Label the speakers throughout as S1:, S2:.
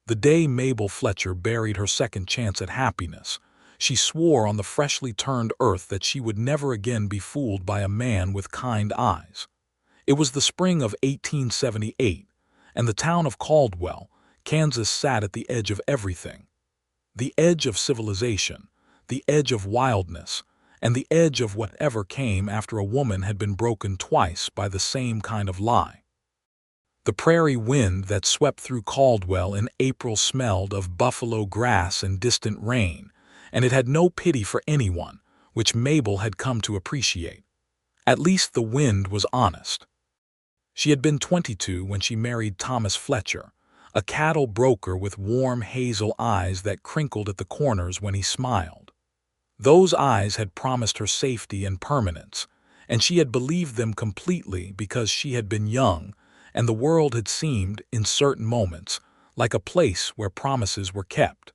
S1: The day Mabel Fletcher buried her second chance at happiness, she swore on the freshly turned earth that she would never again be fooled by a man with kind eyes. It was the spring of 1878, and the town of Caldwell, Kansas sat at the edge of everything. The edge of civilization, the edge of wildness, and the edge of whatever came after a woman had been broken twice by the same kind of lie. The prairie wind that swept through Caldwell in April smelled of buffalo grass and distant rain, and it had no pity for anyone, which Mabel had come to appreciate. At least the wind was honest. She had been 22 when she married Thomas Fletcher, a cattle broker with warm hazel eyes that crinkled at the corners when he smiled. Those eyes had promised her safety and permanence, and she had believed them completely because she had been young, and the world had seemed, in certain moments, like a place where promises were kept.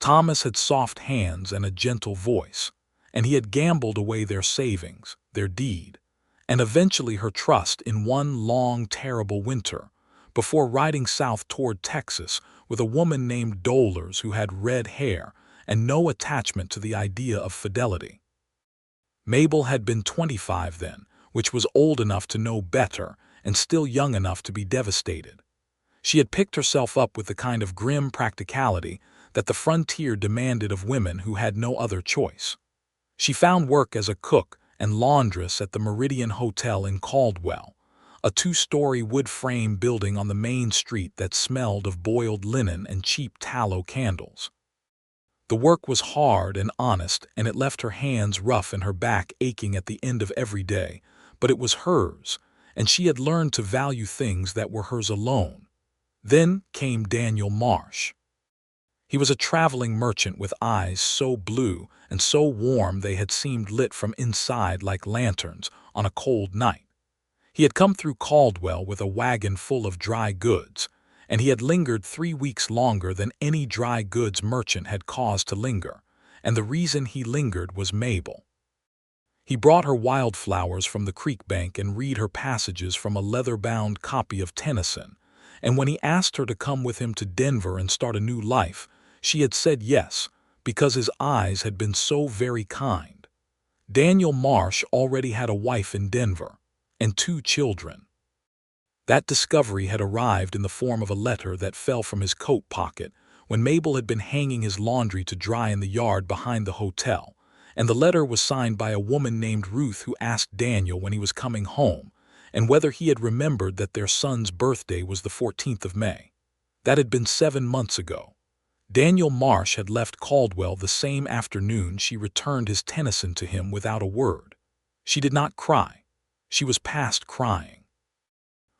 S1: Thomas had soft hands and a gentle voice, and he had gambled away their savings, their deed, and eventually her trust in one long, terrible winter, before riding south toward Texas with a woman named Dolers who had red hair and no attachment to the idea of fidelity. Mabel had been 25 then, which was old enough to know better and still young enough to be devastated. She had picked herself up with the kind of grim practicality that the frontier demanded of women who had no other choice. She found work as a cook and laundress at the Meridian Hotel in Caldwell, a two-story wood-frame building on the main street that smelled of boiled linen and cheap tallow candles. The work was hard and honest, and it left her hands rough and her back aching at the end of every day, but it was hers, and she had learned to value things that were hers alone. Then came Daniel Marsh. He was a traveling merchant with eyes so blue and so warm they had seemed lit from inside like lanterns on a cold night. He had come through Caldwell with a wagon full of dry goods, and he had lingered 3 weeks longer than any dry goods merchant had cause to linger, and the reason he lingered was Mabel. He brought her wildflowers from the creek bank and read her passages from a leather-bound copy of Tennyson, and when he asked her to come with him to Denver and start a new life, she had said yes, because his eyes had been so very kind. Daniel Marsh already had a wife in Denver, and 2 children. That discovery had arrived in the form of a letter that fell from his coat pocket when Mabel had been hanging his laundry to dry in the yard behind the hotel, and the letter was signed by a woman named Ruth who asked Daniel when he was coming home, and whether he had remembered that their son's birthday was the 14th of May. That had been 7 months ago. Daniel Marsh had left Caldwell the same afternoon she returned his Tennyson to him without a word. She did not cry. She was past crying.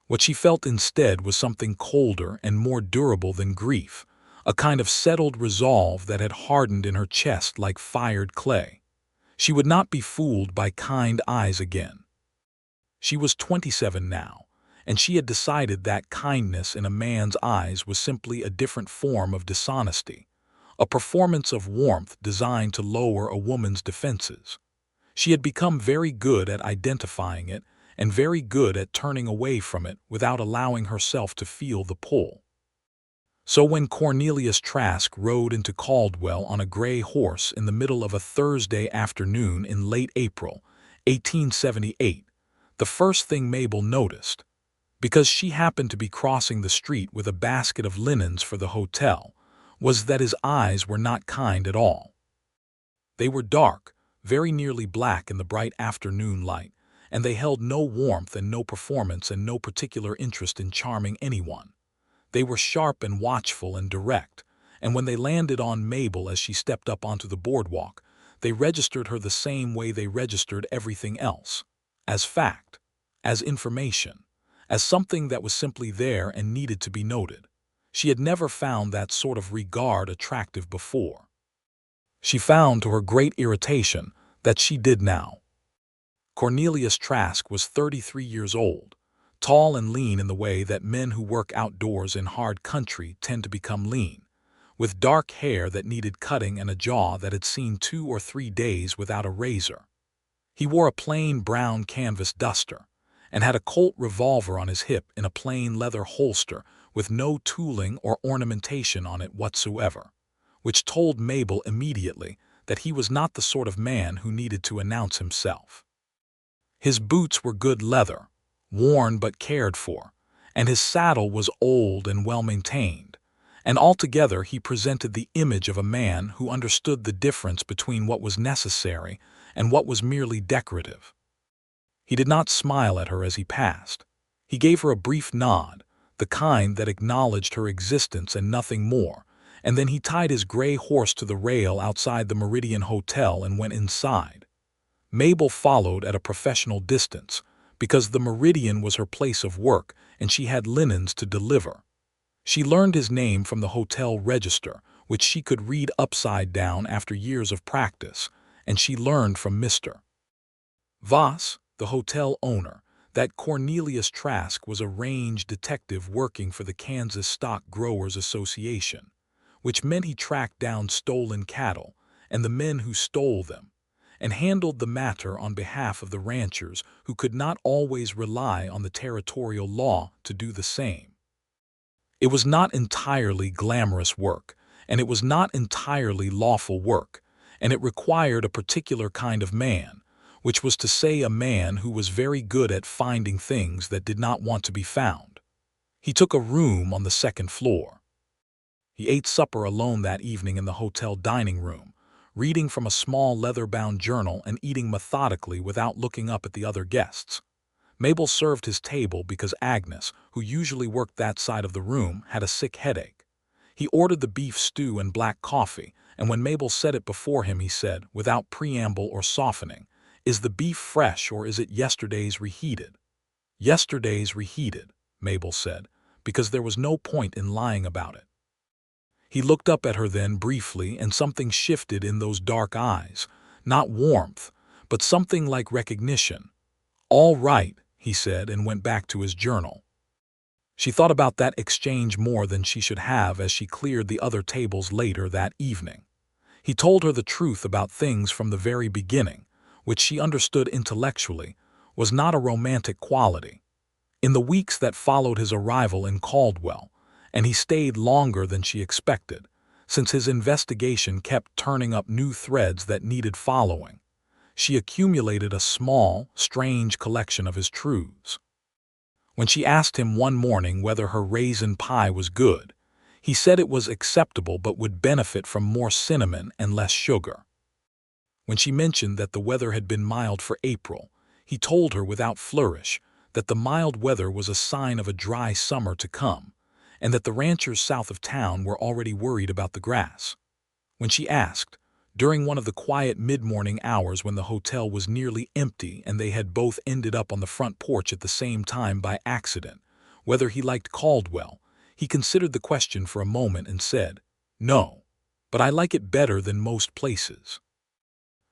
S1: What she felt instead was something colder and more durable than grief, a kind of settled resolve that had hardened in her chest like fired clay. She would not be fooled by kind eyes again. She was 27 now, and she had decided that kindness in a man's eyes was simply a different form of dishonesty, a performance of warmth designed to lower a woman's defenses. She had become very good at identifying it and very good at turning away from it without allowing herself to feel the pull. So when Cornelius Trask rode into Caldwell on a gray horse in the middle of a Thursday afternoon in late April, 1878, the first thing Mabel noticed, because she happened to be crossing the street with a basket of linens for the hotel, was that his eyes were not kind at all. They were dark, very nearly black in the bright afternoon light, and they held no warmth and no performance and no particular interest in charming anyone. They were sharp and watchful and direct, and when they landed on Mabel as she stepped up onto the boardwalk, they registered her the same way they registered everything else, as fact, as information, as something that was simply there and needed to be noted. She had never found that sort of regard attractive before. She found, to her great irritation, that she did now. Cornelius Trask was 33 years old, tall and lean in the way that men who work outdoors in hard country tend to become lean, with dark hair that needed cutting and a jaw that had seen 2 or 3 days without a razor. He wore a plain brown canvas duster, and had a Colt revolver on his hip in a plain leather holster with no tooling or ornamentation on it whatsoever, which told Mabel immediately that he was not the sort of man who needed to announce himself. His boots were good leather, worn but cared for, and his saddle was old and well-maintained, and altogether he presented the image of a man who understood the difference between what was necessary and what was merely decorative. He did not smile at her as he passed. He gave her a brief nod, the kind that acknowledged her existence and nothing more, and then he tied his gray horse to the rail outside the Meridian Hotel and went inside. Mabel followed at a professional distance, because the Meridian was her place of work and she had linens to deliver. She learned his name from the hotel register, which she could read upside down after years of practice, and she learned from Mr. Voss, the hotel owner, that Cornelius Trask was a range detective working for the Kansas Stock Growers Association, which meant he tracked down stolen cattle and the men who stole them, and handled the matter on behalf of the ranchers who could not always rely on the territorial law to do the same. It was not entirely glamorous work, and it was not entirely lawful work, and it required a particular kind of man, which was to say a man who was very good at finding things that did not want to be found. He took a room on the second floor. He ate supper alone that evening in the hotel dining room, reading from a small leather-bound journal and eating methodically without looking up at the other guests. Mabel served his table because Agnes, who usually worked that side of the room, had a sick headache. He ordered the beef stew and black coffee, and when Mabel set it before him, he said, without preamble or softening, "Is the beef fresh or is it yesterday's reheated?" "Yesterday's reheated," Mabel said, because there was no point in lying about it. He looked up at her then briefly, and something shifted in those dark eyes, not warmth, but something like recognition. "All right," he said, and went back to his journal. She thought about that exchange more than she should have as she cleared the other tables later that evening. He told her the truth about things from the very beginning, which she understood intellectually was not a romantic quality. In the weeks that followed his arrival in Caldwell, and he stayed longer than she expected, since his investigation kept turning up new threads that needed following, she accumulated a small, strange collection of his truths. When she asked him one morning whether her raisin pie was good, he said it was acceptable but would benefit from more cinnamon and less sugar. When she mentioned that the weather had been mild for April, he told her without flourish that the mild weather was a sign of a dry summer to come, and that the ranchers south of town were already worried about the grass. When she asked, during one of the quiet mid-morning hours when the hotel was nearly empty and they had both ended up on the front porch at the same time by accident, whether he liked Caldwell, he considered the question for a moment and said, "No, but I like it better than most places."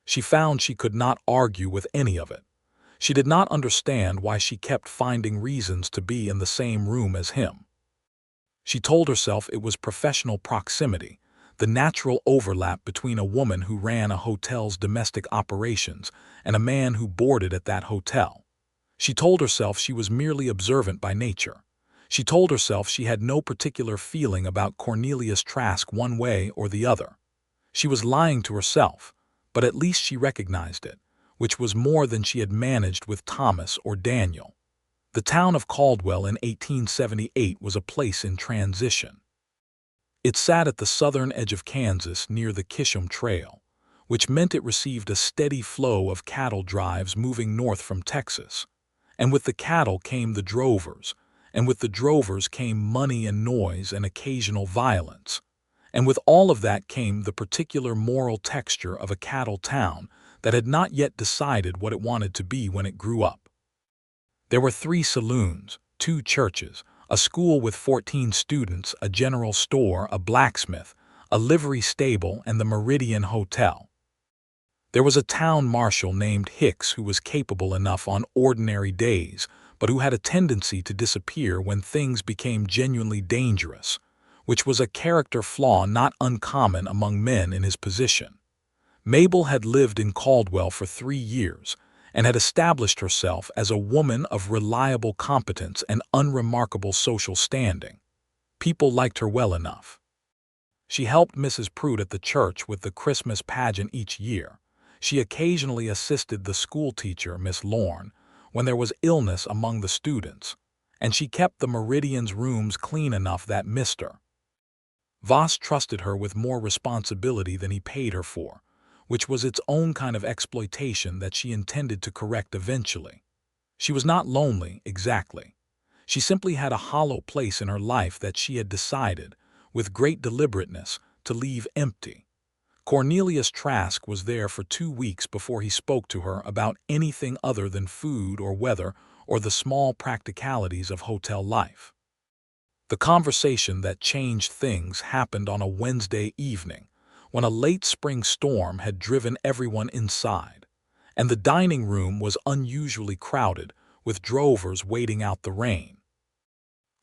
S1: She found she could not argue with any of it. She did not understand why she kept finding reasons to be in the same room as him. She told herself it was professional proximity, the natural overlap between a woman who ran a hotel's domestic operations and a man who boarded at that hotel. She told herself she was merely observant by nature. She told herself she had no particular feeling about Cornelius Trask one way or the other. She was lying to herself, but at least she recognized it, which was more than she had managed with Thomas or Daniel. The town of Caldwell in 1878 was a place in transition. It sat at the southern edge of Kansas near the Kisham Trail, which meant it received a steady flow of cattle drives moving north from Texas. And with the cattle came the drovers, and with the drovers came money and noise and occasional violence. And with all of that came the particular moral texture of a cattle town that had not yet decided what it wanted to be when it grew up. There were 3 saloons, 2 churches, a school with 14 students, a general store, a blacksmith, a livery stable, and the Meridian Hotel. There was a town marshal named Hicks who was capable enough on ordinary days, but who had a tendency to disappear when things became genuinely dangerous, which was a character flaw not uncommon among men in his position. Mabel had lived in Caldwell for 3 years, and had established herself as a woman of reliable competence and unremarkable social standing. People liked her well enough. She helped Mrs. Pruitt at the church with the Christmas pageant each year. She occasionally assisted the schoolteacher, Miss Lorne, when there was illness among the students, and she kept the Meridian's rooms clean enough that Mr. Voss trusted her with more responsibility than he paid her for, which was its own kind of exploitation that she intended to correct eventually. She was not lonely, exactly. She simply had a hollow place in her life that she had decided, with great deliberateness, to leave empty. Cornelius Trask was there for 2 weeks before he spoke to her about anything other than food or weather or the small practicalities of hotel life. The conversation that changed things happened on a Wednesday evening, when a late spring storm had driven everyone inside, and the dining room was unusually crowded, with drovers waiting out the rain.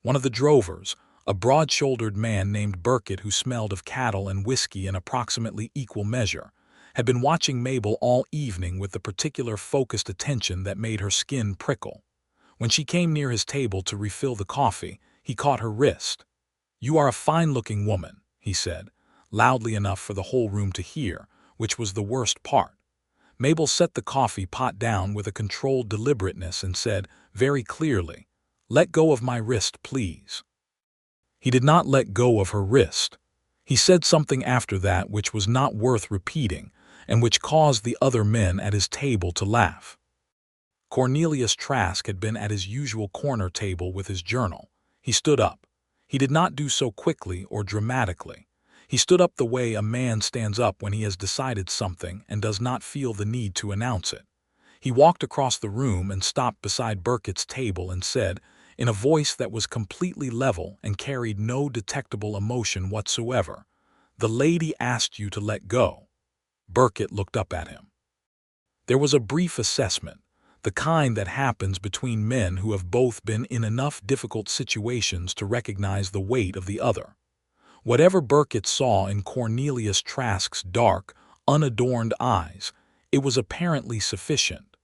S1: One of the drovers, a broad-shouldered man named Burkett who smelled of cattle and whiskey in approximately equal measure, had been watching Mabel all evening with the particular focused attention that made her skin prickle. When she came near his table to refill the coffee, he caught her wrist. "You are a fine-looking woman," he said, loudly enough for the whole room to hear, which was the worst part. Mabel set the coffee pot down with a controlled deliberateness and said, very clearly, "Let go of my wrist, please." He did not let go of her wrist. He said something after that which was not worth repeating, and which caused the other men at his table to laugh. Cornelius Trask had been at his usual corner table with his journal. He stood up. He did not do so quickly or dramatically. He stood up the way a man stands up when he has decided something and does not feel the need to announce it. He walked across the room and stopped beside Burkett's table and said, in a voice that was completely level and carried no detectable emotion whatsoever, "The lady asked you to let go." Burkett looked up at him. There was a brief assessment, the kind that happens between men who have both been in enough difficult situations to recognize the weight of the other. Whatever Burkett saw in Cornelius Trask's dark, unadorned eyes, it was apparently sufficient.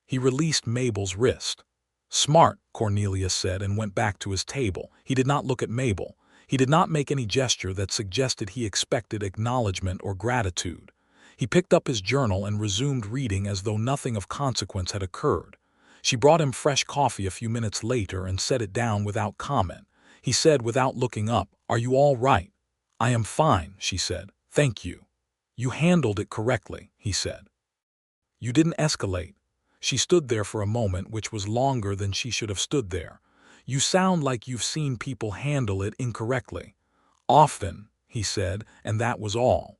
S1: He released Mabel's wrist. "Smart," Cornelius said, and went back to his table. He did not look at Mabel. He did not make any gesture that suggested he expected acknowledgement or gratitude. He picked up his journal and resumed reading as though nothing of consequence had occurred. She brought him fresh coffee a few minutes later and set it down without comment. He said without looking up, "Are you all right?" "I am fine," she said. "Thank you." "You handled it correctly," he said. "You didn't escalate." She stood there for a moment which was longer than she should have stood there. "You sound like you've seen people handle it incorrectly." "Often," he said, and that was all.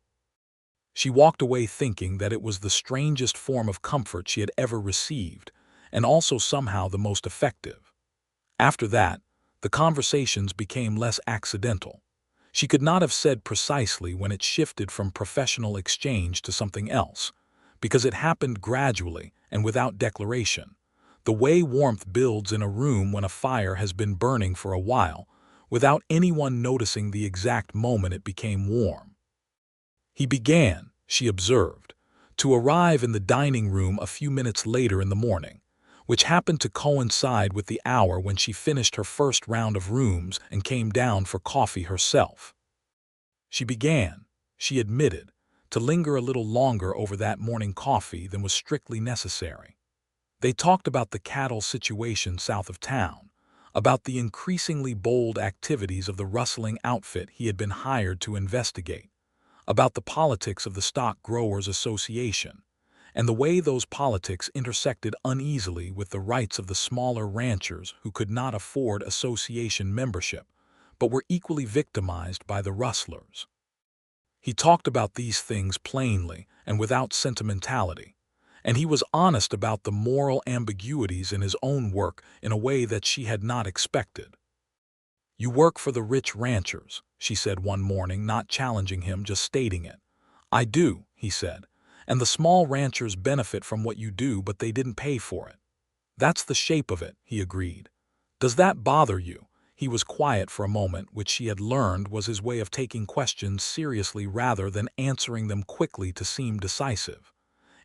S1: She walked away thinking that it was the strangest form of comfort she had ever received, and also somehow the most effective. After that, the conversations became less accidental. She could not have said precisely when it shifted from professional exchange to something else, because it happened gradually and without declaration, the way warmth builds in a room when a fire has been burning for a while, without anyone noticing the exact moment it became warm. He began, she observed, to arrive in the dining room a few minutes later in the morning, which happened to coincide with the hour when she finished her first round of rooms and came down for coffee herself. She began, she admitted, to linger a little longer over that morning coffee than was strictly necessary. They talked about the cattle situation south of town, about the increasingly bold activities of the rustling outfit he had been hired to investigate, about the politics of the Stock Growers Association, and the way those politics intersected uneasily with the rights of the smaller ranchers who could not afford association membership, but were equally victimized by the rustlers. He talked about these things plainly and without sentimentality, and he was honest about the moral ambiguities in his own work in a way that she had not expected. "You work for the rich ranchers," she said one morning, not challenging him, just stating it. "I do," he said, "and the small ranchers benefit from what you do, but they didn't pay for it." "That's the shape of it," he agreed. "Does that bother you?" He was quiet for a moment, which she had learned was his way of taking questions seriously rather than answering them quickly to seem decisive.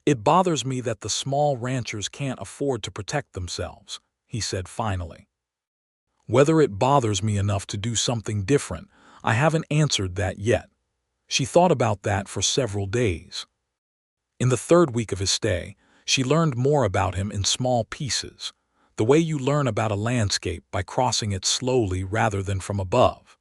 S1: "It bothers me that the small ranchers can't afford to protect themselves," he said finally. Whether it bothers me enough to do something different, I haven't answered that yet. She thought about that for several days. In the third week of his stay, she learned more about him in small pieces, the way you learn about a landscape by crossing it slowly rather than from above.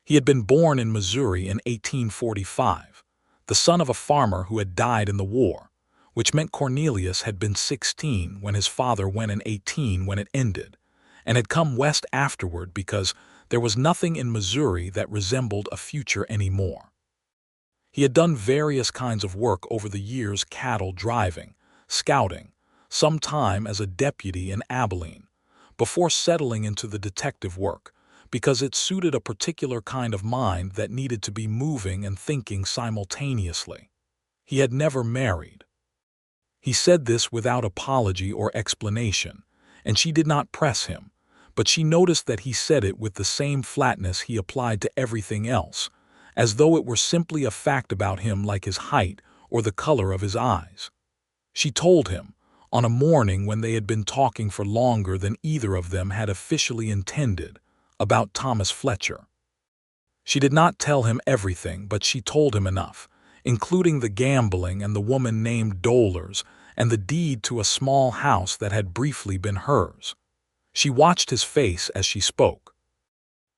S1: He had been born in Missouri in 1845, the son of a farmer who had died in the war, which meant Cornelius had been 16 when his father went and 18 when it ended, and had come west afterward because there was nothing in Missouri that resembled a future anymore. He had done various kinds of work over the years, cattle driving, scouting, some time as a deputy in Abilene, before settling into the detective work, because it suited a particular kind of mind that needed to be moving and thinking simultaneously. He had never married. He said this without apology or explanation, and she did not press him, but she noticed that he said it with the same flatness he applied to everything else, as though it were simply a fact about him like his height or the color of his eyes. She told him, on a morning when they had been talking for longer than either of them had officially intended, about Thomas Fletcher. She did not tell him everything, but she told him enough, including the gambling and the woman named Dolers and the deed to a small house that had briefly been hers. She watched his face as she spoke.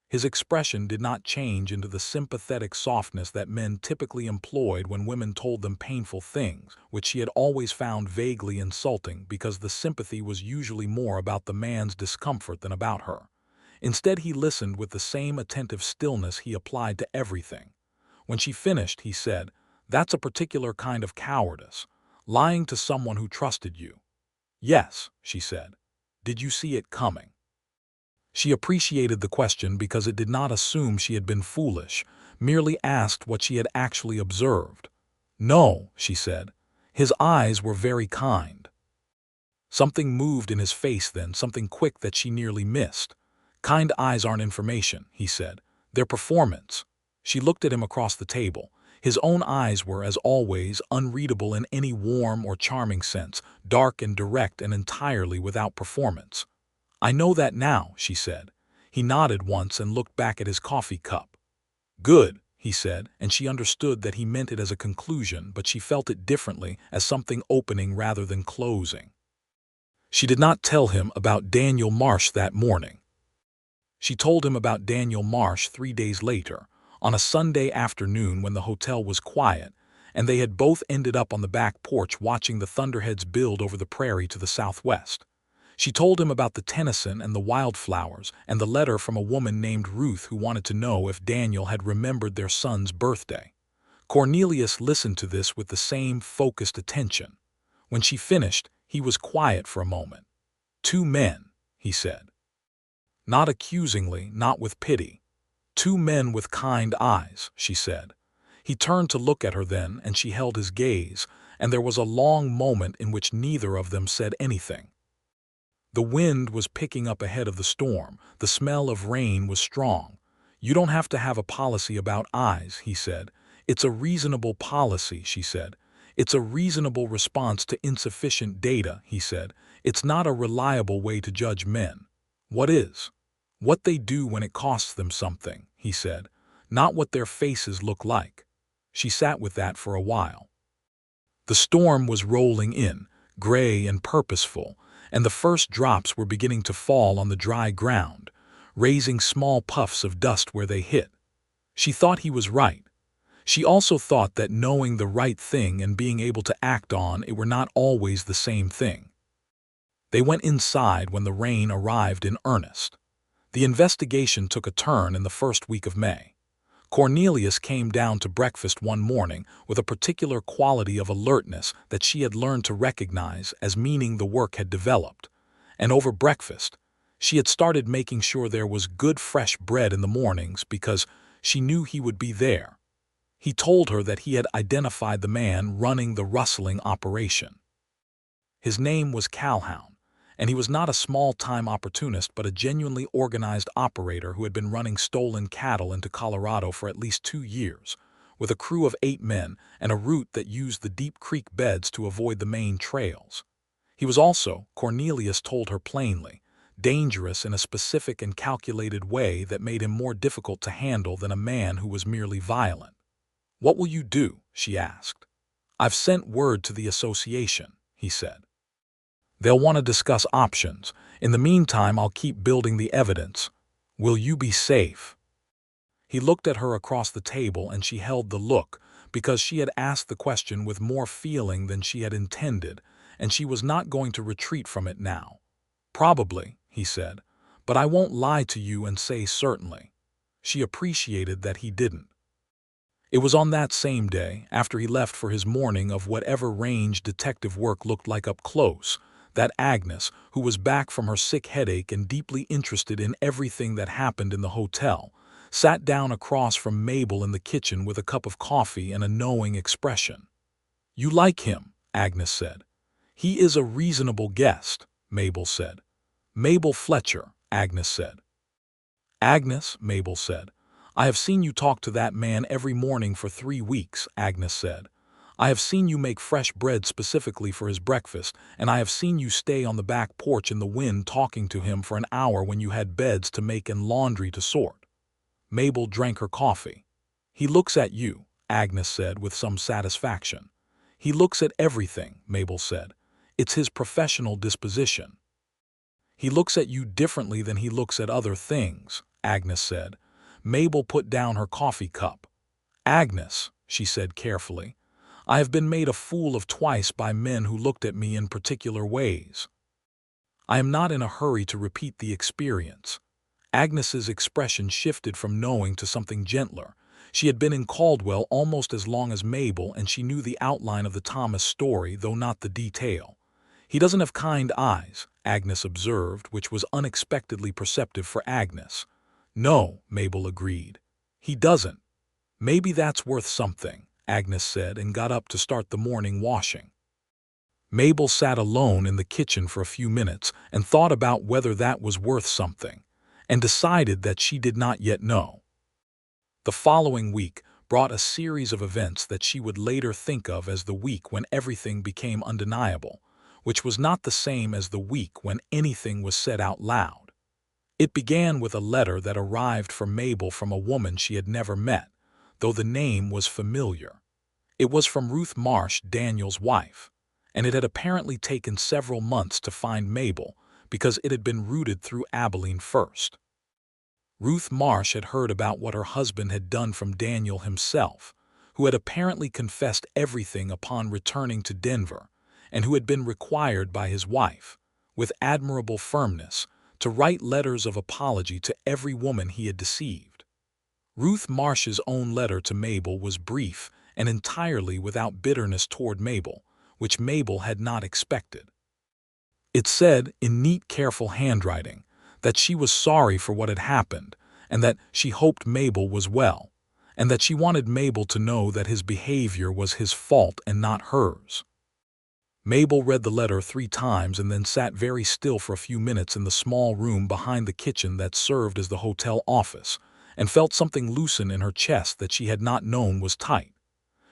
S1: His expression did not change into the sympathetic softness that men typically employed when women told them painful things, which she had always found vaguely insulting because the sympathy was usually more about the man's discomfort than about her. Instead, he listened with the same attentive stillness he applied to everything. When she finished, he said, "That's a particular kind of cowardice, lying to someone who trusted you." "Yes," she said. "Did you see it coming?" She appreciated the question because it did not assume she had been foolish, merely asked what she had actually observed. "No," she said. "His eyes were very kind." Something moved in his face then, something quick that she nearly missed. "Kind eyes aren't information," he said. "They're performance." She looked at him across the table. His own eyes were, as always, unreadable in any warm or charming sense, dark and direct and entirely without performance. "I know that now," she said. He nodded once and looked back at his coffee cup. "Good," he said, and she understood that he meant it as a conclusion, but she felt it differently, as something opening rather than closing. She did not tell him about Daniel Marsh that morning. She told him about Daniel Marsh 3 days later, on a Sunday afternoon when the hotel was quiet, and they had both ended up on the back porch watching the thunderheads build over the prairie to the southwest. She told him about the Tennyson and the wildflowers and the letter from a woman named Ruth who wanted to know if Daniel had remembered their son's birthday. Cornelius listened to this with the same focused attention. When she finished, he was quiet for a moment. "Two men," he said. Not accusingly, not with pity. "Two men with kind eyes," she said. He turned to look at her then, and she held his gaze, and there was a long moment in which neither of them said anything. The wind was picking up ahead of the storm. The smell of rain was strong. "You don't have to have a policy about eyes," he said. "It's a reasonable policy," she said. "It's a reasonable response to insufficient data," he said. "It's not a reliable way to judge men." "What is?" "What they do when it costs them something," he said. "Not what their faces look like." She sat with that for a while. The storm was rolling in, gray and purposeful, and the first drops were beginning to fall on the dry ground, raising small puffs of dust where they hit. She thought he was right. She also thought that knowing the right thing and being able to act on it were not always the same thing. They went inside when the rain arrived in earnest. The investigation took a turn in the first week of May. Cornelius came down to breakfast one morning with a particular quality of alertness that she had learned to recognize as meaning the work had developed. And over breakfast, she had started making sure there was good fresh bread in the mornings because she knew he would be there. He told her that he had identified the man running the rustling operation. His name was Calhoun, and he was not a small-time opportunist but a genuinely organized operator who had been running stolen cattle into Colorado for at least 2 years, with a crew of 8 men and a route that used the deep creek beds to avoid the main trails. He was also, Cornelius told her plainly, dangerous in a specific and calculated way that made him more difficult to handle than a man who was merely violent. "What will you do?" she asked. "I've sent word to the association," he said. "They'll want to discuss options. In the meantime, I'll keep building the evidence. Will you be safe?" He looked at her across the table, and she held the look, because she had asked the question with more feeling than she had intended, and she was not going to retreat from it now. "Probably," he said, "but I won't lie to you and say certainly." She appreciated that he didn't. It was on that same day, after he left for his morning of whatever range detective work looked like up close, that Agnes, who was back from her sick headache and deeply interested in everything that happened in the hotel, sat down across from Mabel in the kitchen with a cup of coffee and a knowing expression. "You like him," Agnes said. "He is a reasonable guest," Mabel said. "Mabel Fletcher," Agnes said. "Agnes," Mabel said. "I have seen you talk to that man every morning for 3 weeks," Agnes said. "I have seen you make fresh bread specifically for his breakfast, and I have seen you stay on the back porch in the wind talking to him for an hour when you had beds to make and laundry to sort." Mabel drank her coffee. "He looks at you," Agnes said with some satisfaction. "He looks at everything," Mabel said. "It's his professional disposition." "He looks at you differently than he looks at other things," Agnes said. Mabel put down her coffee cup. "Agnes," she said carefully, "I have been made a fool of twice by men who looked at me in particular ways. I am not in a hurry to repeat the experience." Agnes's expression shifted from knowing to something gentler. She had been in Caldwell almost as long as Mabel, and she knew the outline of the Thomas story, though not the detail. "He doesn't have kind eyes," Agnes observed, which was unexpectedly perceptive for Agnes. "No," Mabel agreed. "He doesn't." "Maybe that's worth something," Agnes said, and got up to start the morning washing. Mabel sat alone in the kitchen for a few minutes and thought about whether that was worth something, and decided that she did not yet know. The following week brought a series of events that she would later think of as the week when everything became undeniable, which was not the same as the week when anything was said out loud. It began with a letter that arrived for Mabel from a woman she had never met, though the name was familiar. It was from Ruth Marsh, Daniel's wife, and it had apparently taken several months to find Mabel because it had been routed through Abilene first. Ruth Marsh had heard about what her husband had done from Daniel himself, who had apparently confessed everything upon returning to Denver, and who had been required by his wife, with admirable firmness, to write letters of apology to every woman he had deceived. Ruth Marsh's own letter to Mabel was brief and entirely without bitterness toward Mabel, which Mabel had not expected. It said, in neat, careful handwriting, that she was sorry for what had happened, and that she hoped Mabel was well, and that she wanted Mabel to know that his behavior was his fault and not hers. Mabel read the letter 3 times and then sat very still for a few minutes in the small room behind the kitchen that served as the hotel office, and felt something loosen in her chest that she had not known was tight.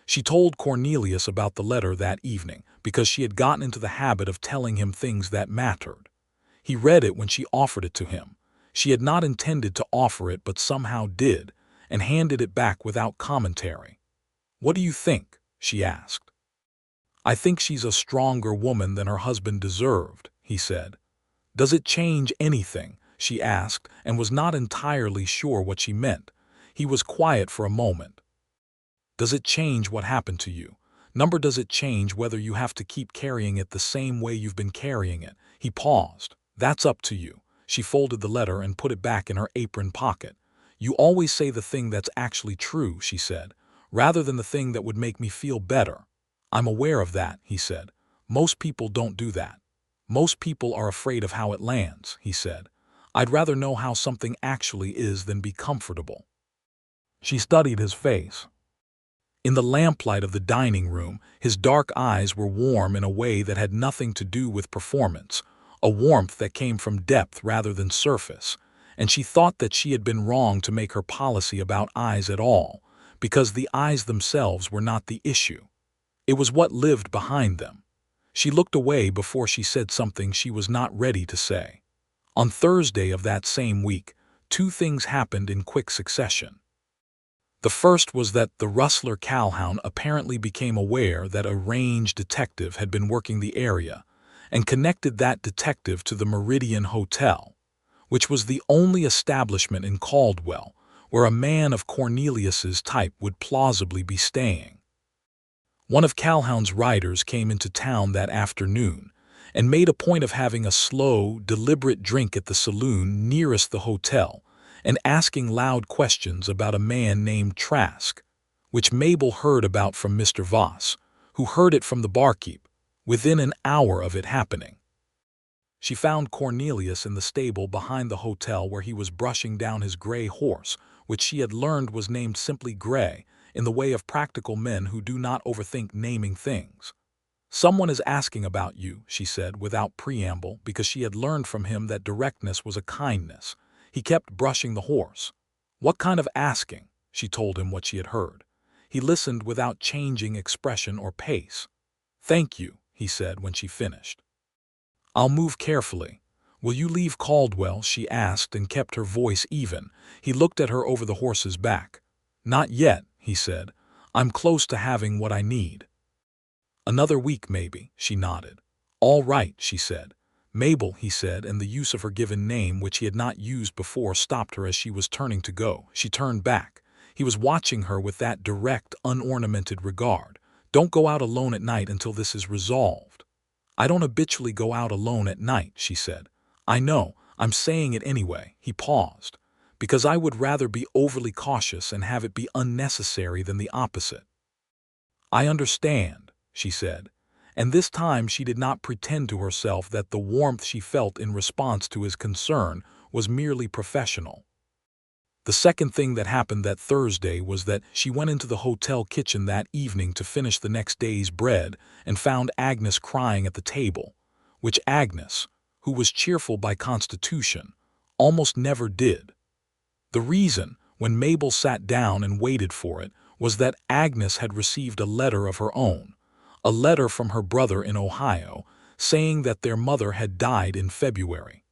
S1: She told Cornelius about the letter that evening because she had gotten into the habit of telling him things that mattered. He read it when she offered it to him. She had not intended to offer it but somehow did, and handed it back without commentary. "What do you think?" she asked. "I think she's a stronger woman than her husband deserved," he said. "Does it change anything?" she asked, and was not entirely sure what she meant. He was quiet for a moment. "Does it change what happened to you? Does it change whether you have to keep carrying it the same way you've been carrying it?" He paused. "That's up to you." She folded the letter and put it back in her apron pocket. "You always say the thing that's actually true," she said, "rather than the thing that would make me feel better." "I'm aware of that," he said. "Most people don't do that. Most people are afraid of how it lands," he said. "I'd rather know how something actually is than be comfortable." She studied his face. In the lamplight of the dining room, his dark eyes were warm in a way that had nothing to do with performance, a warmth that came from depth rather than surface, and she thought that she had been wrong to make her policy about eyes at all, because the eyes themselves were not the issue. It was what lived behind them. She looked away before she said something she was not ready to say. On Thursday of that same week, two things happened in quick succession. The first was that the rustler Calhoun apparently became aware that a range detective had been working the area and connected that detective to the Meridian Hotel, which was the only establishment in Caldwell where a man of Cornelius's type would plausibly be staying. One of Calhoun's riders came into town that afternoon and made a point of having a slow, deliberate drink at the saloon nearest the hotel and asking loud questions about a man named Trask, which Mabel heard about from Mr. Voss, who heard it from the barkeep, within an hour of it happening. She found Cornelius in the stable behind the hotel where he was brushing down his gray horse, which she had learned was named simply Gray, in the way of practical men who do not overthink naming things. "Someone is asking about you," she said without preamble, because she had learned from him that directness was a kindness. He kept brushing the horse. "What kind of asking?" She told him what she had heard. He listened without changing expression or pace. "Thank you," he said when she finished. "I'll move carefully. Will you leave Caldwell?" she asked and kept her voice even. He looked at her over the horse's back. "Not yet," he said. "I'm close to having what I need." "Another week, maybe," she nodded. "All right," she said. "Mabel," he said, and the use of her given name, which he had not used before, stopped her as she was turning to go. She turned back. He was watching her with that direct, unornamented regard. "Don't go out alone at night until this is resolved." "I don't habitually go out alone at night," she said. "I know, I'm saying it anyway." He paused. "Because I would rather be overly cautious and have it be unnecessary than the opposite." "I understand," she said, and this time she did not pretend to herself that the warmth she felt in response to his concern was merely professional. The second thing that happened that Thursday was that she went into the hotel kitchen that evening to finish the next day's bread and found Agnes crying at the table, which Agnes, who was cheerful by constitution, almost never did. The reason, when Mabel sat down and waited for it, was that Agnes had received a letter of her own, a letter from her brother in Ohio, saying that their mother had died in February.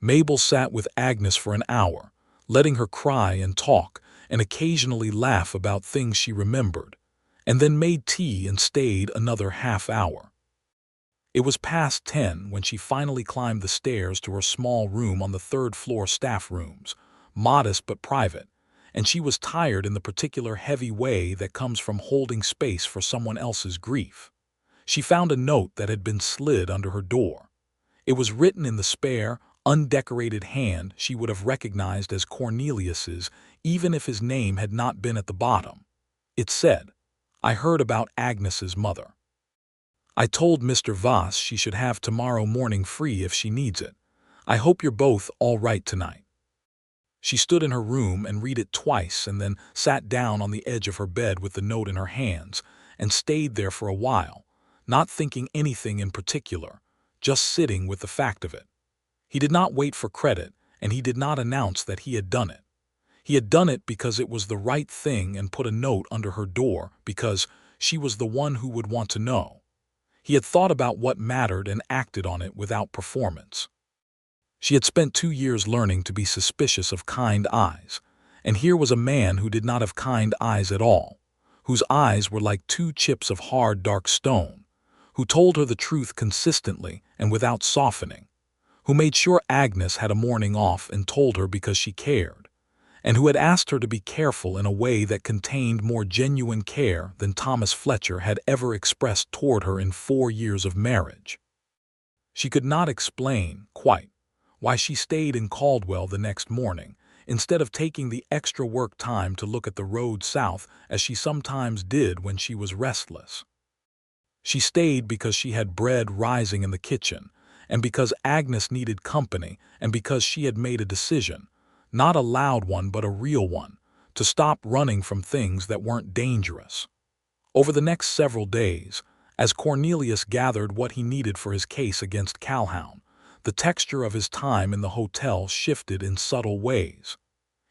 S1: Mabel sat with Agnes for an hour, letting her cry and talk and occasionally laugh about things she remembered, and then made tea and stayed another half hour. It was past 10 when she finally climbed the stairs to her small room on the third-floor staff rooms, modest but private, and she was tired in the particular heavy way that comes from holding space for someone else's grief. She found a note that had been slid under her door. It was written in the spare, undecorated hand she would have recognized as Cornelius's, even if his name had not been at the bottom. It said, "I heard about Agnes's mother. I told Mr. Voss she should have tomorrow morning free if she needs it. I hope you're both all right tonight." She stood in her room and read it twice and then sat down on the edge of her bed with the note in her hands and stayed there for a while, not thinking anything in particular, just sitting with the fact of it. He did not wait for credit, and he did not announce that he had done it. He had done it because it was the right thing and put a note under her door because she was the one who would want to know. He had thought about what mattered and acted on it without performance. She had spent 2 years learning to be suspicious of kind eyes, and here was a man who did not have kind eyes at all, whose eyes were like 2 chips of hard, dark stone, who told her the truth consistently and without softening, who made sure Agnes had a morning off and told her because she cared, and who had asked her to be careful in a way that contained more genuine care than Thomas Fletcher had ever expressed toward her in 4 years of marriage. She could not explain, quite, why she stayed in Caldwell the next morning, instead of taking the extra work time to look at the road south as she sometimes did when she was restless. She stayed because she had bread rising in the kitchen, and because Agnes needed company, and because she had made a decision, not a loud one but a real one, to stop running from things that weren't dangerous. Over the next several days, as Cornelius gathered what he needed for his case against Calhoun, the texture of his time in the hotel shifted in subtle ways.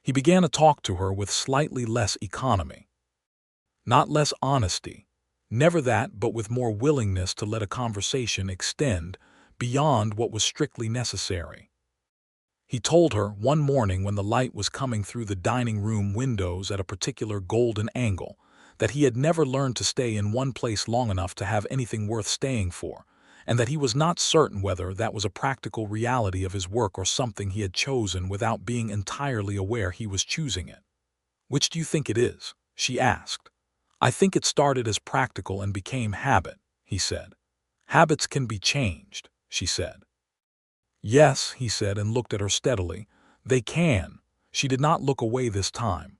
S1: He began to talk to her with slightly less economy. Not less honesty, never that, but with more willingness to let a conversation extend beyond what was strictly necessary. He told her one morning when the light was coming through the dining room windows at a particular golden angle that he had never learned to stay in one place long enough to have anything worth staying for, and that he was not certain whether that was a practical reality of his work or something he had chosen without being entirely aware he was choosing it. "Which do you think it is?" she asked. "I think it started as practical and became habit," he said. "Habits can be changed," she said. "Yes," he said and looked at her steadily. "They can." She did not look away this time.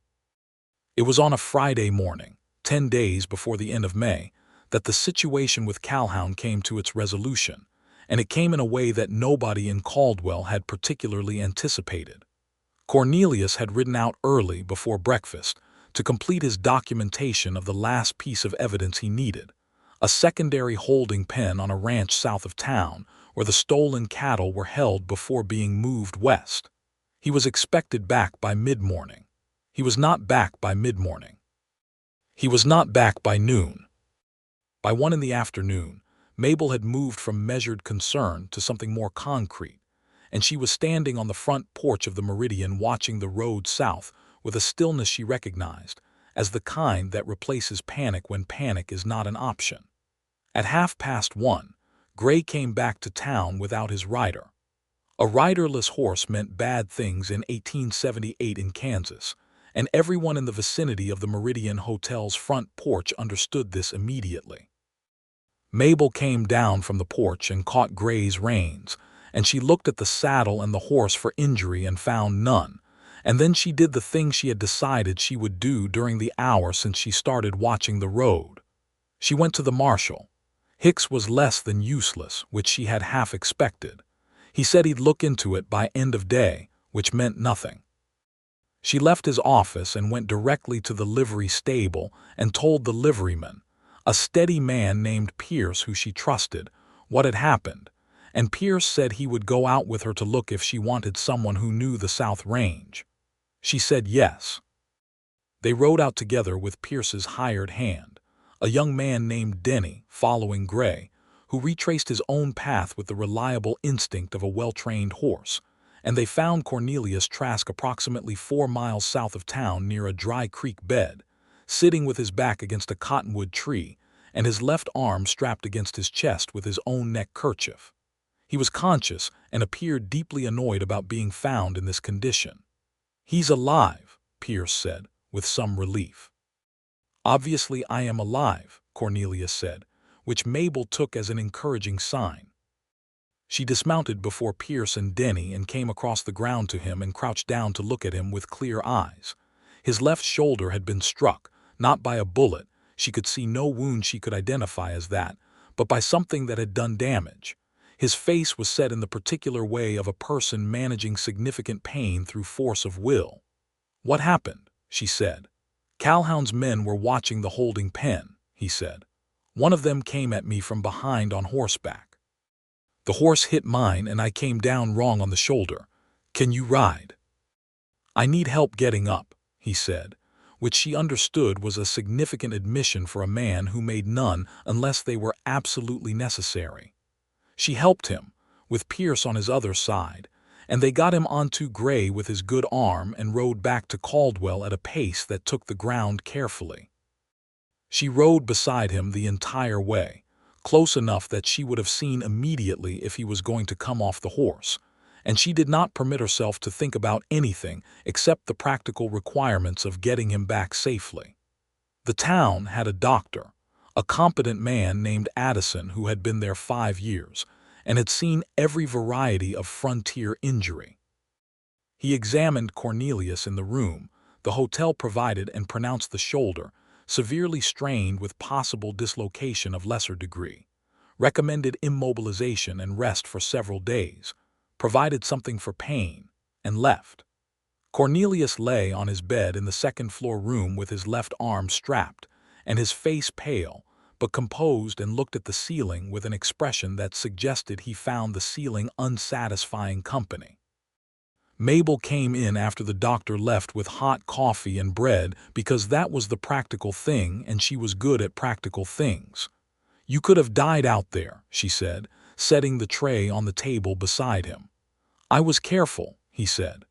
S1: It was on a Friday morning, 10 days before the end of May, that the situation with Calhoun came to its resolution, and it came in a way that nobody in Caldwell had particularly anticipated. Cornelius had ridden out early before breakfast to complete his documentation of the last piece of evidence he needed, a secondary holding pen on a ranch south of town where the stolen cattle were held before being moved west. He was expected back by mid-morning. He was not back by mid-morning. He was not back by noon. By 1 in the afternoon, Mabel had moved from measured concern to something more concrete, and she was standing on the front porch of the Meridian watching the road south with a stillness she recognized as the kind that replaces panic when panic is not an option. At 1:30, Gray came back to town without his rider. A riderless horse meant bad things in 1878 in Kansas, and everyone in the vicinity of the Meridian Hotel's front porch understood this immediately. Mabel came down from the porch and caught Gray's reins, and she looked at the saddle and the horse for injury and found none, and then she did the thing she had decided she would do during the hour since she started watching the road. She went to the marshal. Hicks was less than useless, which she had half expected. He said he'd look into it by end of day, which meant nothing. She left his office and went directly to the livery stable and told the liveryman, a steady man named Pierce who she trusted, what had happened, and Pierce said he would go out with her to look if she wanted someone who knew the South Range. She said yes. They rode out together with Pierce's hired hand, a young man named Denny, following Gray, who retraced his own path with the reliable instinct of a well-trained horse, and they found Cornelius Trask approximately 4 miles south of town near a dry creek bed, sitting with his back against a cottonwood tree and his left arm strapped against his chest with his own neck kerchief. He was conscious and appeared deeply annoyed about being found in this condition. "He's alive," Pierce said, with some relief. "Obviously I am alive," Cornelius said, which Mabel took as an encouraging sign. She dismounted before Pierce and Denny and came across the ground to him and crouched down to look at him with clear eyes. His left shoulder had been struck, not by a bullet, she could see no wound she could identify as that, but by something that had done damage. His face was set in the particular way of a person managing significant pain through force of will. "What happened?" she said. "Calhoun's men were watching the holding pen," he said. "One of them came at me from behind on horseback. The horse hit mine and I came down wrong on the shoulder. Can you ride?" "I need help getting up," he said, which she understood was a significant admission for a man who made none unless they were absolutely necessary. She helped him, with Pierce on his other side, and they got him onto Gray with his good arm and rode back to Caldwell at a pace that took the ground carefully. She rode beside him the entire way, close enough that she would have seen immediately if he was going to come off the horse, and she did not permit herself to think about anything except the practical requirements of getting him back safely. The town had a doctor, a competent man named Addison who had been there 5 years and had seen every variety of frontier injury. He examined Cornelius in the room the hotel provided and pronounced the shoulder severely strained with possible dislocation of lesser degree, recommended immobilization and rest for several days, provided something for pain, and left. Cornelius lay on his bed in the second-floor room with his left arm strapped and his face pale, but composed, and looked at the ceiling with an expression that suggested he found the ceiling unsatisfying company. Mabel came in after the doctor left with hot coffee and bread because that was the practical thing and she was good at practical things. "You could have died out there," she said, setting the tray on the table beside him. "I was careful," he said.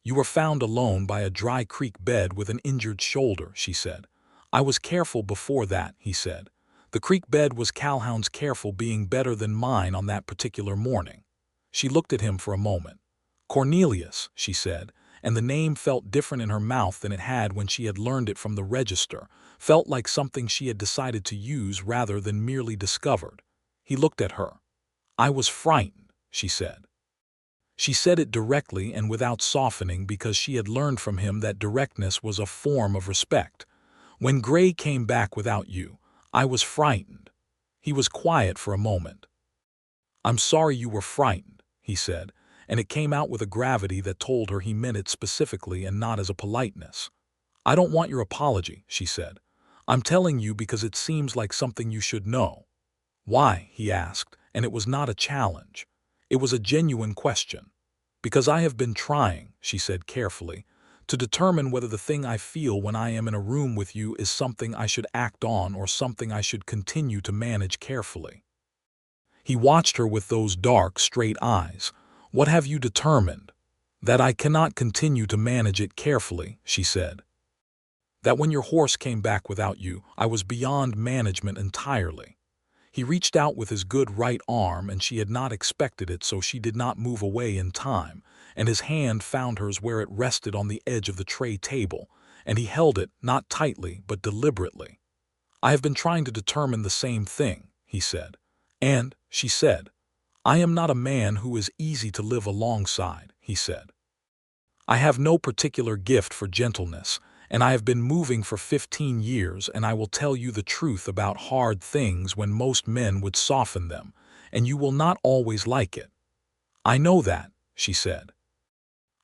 S1: You were found alone by a dry creek bed with an injured shoulder, she said. I was careful before that, he said. The creek bed was Calhoun's careful being better than mine on that particular morning. She looked at him for a moment. Cornelius, she said, and the name felt different in her mouth than it had when she had learned it from the register, felt like something she had decided to use rather than merely discovered. He looked at her. I was frightened, she said. She said it directly and without softening because she had learned from him that directness was a form of respect. When Gray came back without you, I was frightened. He was quiet for a moment. I'm sorry you were frightened, he said, and it came out with a gravity that told her he meant it specifically and not as a politeness. I don't want your apology, she said. I'm telling you because it seems like something you should know. Why? He asked, and it was not a challenge. It was a genuine question. Because I have been trying, she said carefully, to determine whether the thing I feel when I am in a room with you is something I should act on or something I should continue to manage carefully. He watched her with those dark, straight eyes. What have you determined? That I cannot continue to manage it carefully, she said. That when your horse came back without you, I was beyond management entirely. He reached out with his good right arm, and she had not expected it, so she did not move away in time, and his hand found hers where it rested on the edge of the tray table, and he held it, not tightly, but deliberately. I have been trying to determine the same thing, he said. And, she said, I am not a man who is easy to live alongside, he said. I have no particular gift for gentleness, and I have been moving for 15 years, and I will tell you the truth about hard things when most men would soften them, and you will not always like it. I know that, she said.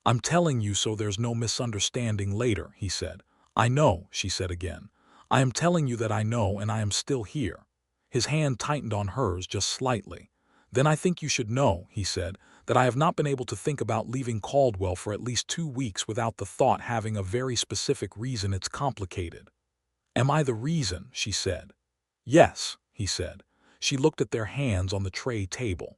S1: I'm telling you so there's no misunderstanding later, he said. I know, she said again. I am telling you that I know, and I am still here. His hand tightened on hers just slightly. Then I think you should know, he said, that I have not been able to think about leaving Caldwell for at least 2 weeks without the thought having a very specific reason. It's complicated. Am I the reason? She said. Yes, he said. She looked at their hands on the tray table.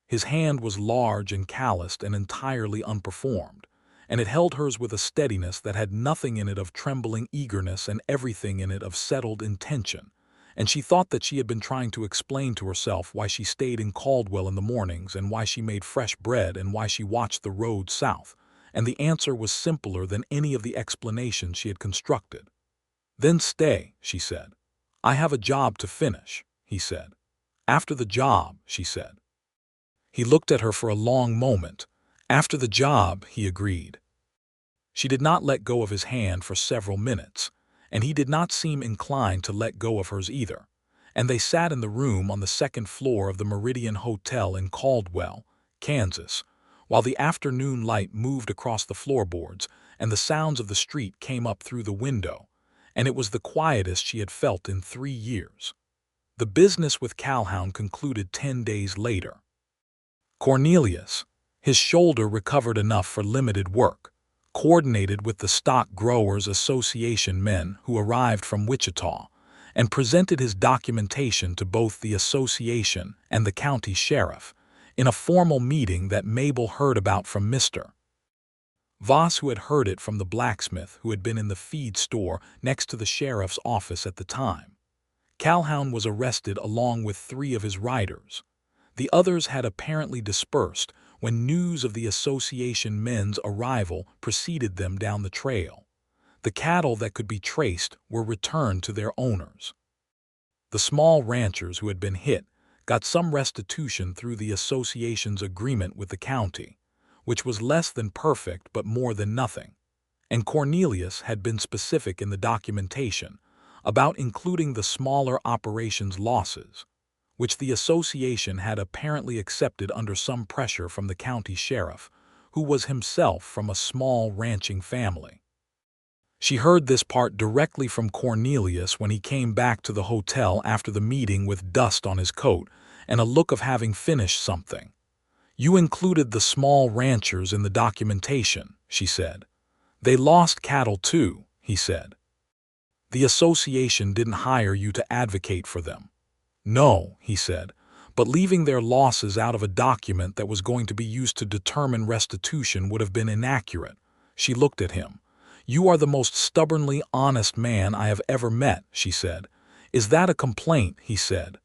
S1: His hand was large and calloused and entirely unperformed, and it held hers with a steadiness that had nothing in it of trembling eagerness and everything in it of settled intention. And she thought that she had been trying to explain to herself why she stayed in Caldwell in the mornings and why she made fresh bread and why she watched the road south, and the answer was simpler than any of the explanations she had constructed. Then stay, she said. I have a job to finish, he said. After the job, she said. He looked at her for a long moment. After the job, he agreed. She did not let go of his hand for several minutes, and he did not seem inclined to let go of hers either, and they sat in the room on the 2nd floor of the Meridian Hotel in Caldwell, Kansas, while the afternoon light moved across the floorboards and the sounds of the street came up through the window, and it was the quietest she had felt in 3 years. The business with Calhoun concluded 10 days later. Cornelius, his shoulder recovered enough for limited work, coordinated with the Stock Growers Association men who arrived from Wichita, and presented his documentation to both the association and the county sheriff in a formal meeting that Mabel heard about from Mr. Voss, who had heard it from the blacksmith who had been in the feed store next to the sheriff's office at the time. Calhoun was arrested along with 3 of his riders. The others had apparently dispersed when news of the association men's arrival preceded them down the trail. The cattle that could be traced were returned to their owners. The small ranchers who had been hit got some restitution through the association's agreement with the county, which was less than perfect but more than nothing. And Cornelius had been specific in the documentation about including the smaller operations losses, which the association had apparently accepted under some pressure from the county sheriff, who was himself from a small ranching family. She heard this part directly from Cornelius when he came back to the hotel after the meeting with dust on his coat and a look of having finished something. You included the small ranchers in the documentation, she said. They lost cattle too, he said. The association didn't hire you to advocate for them. No, he said, But leaving their losses out of a document that was going to be used to determine restitution would have been inaccurate. She looked at him. "You are the most stubbornly honest man I have ever met," she said. "Is that a complaint?" he said.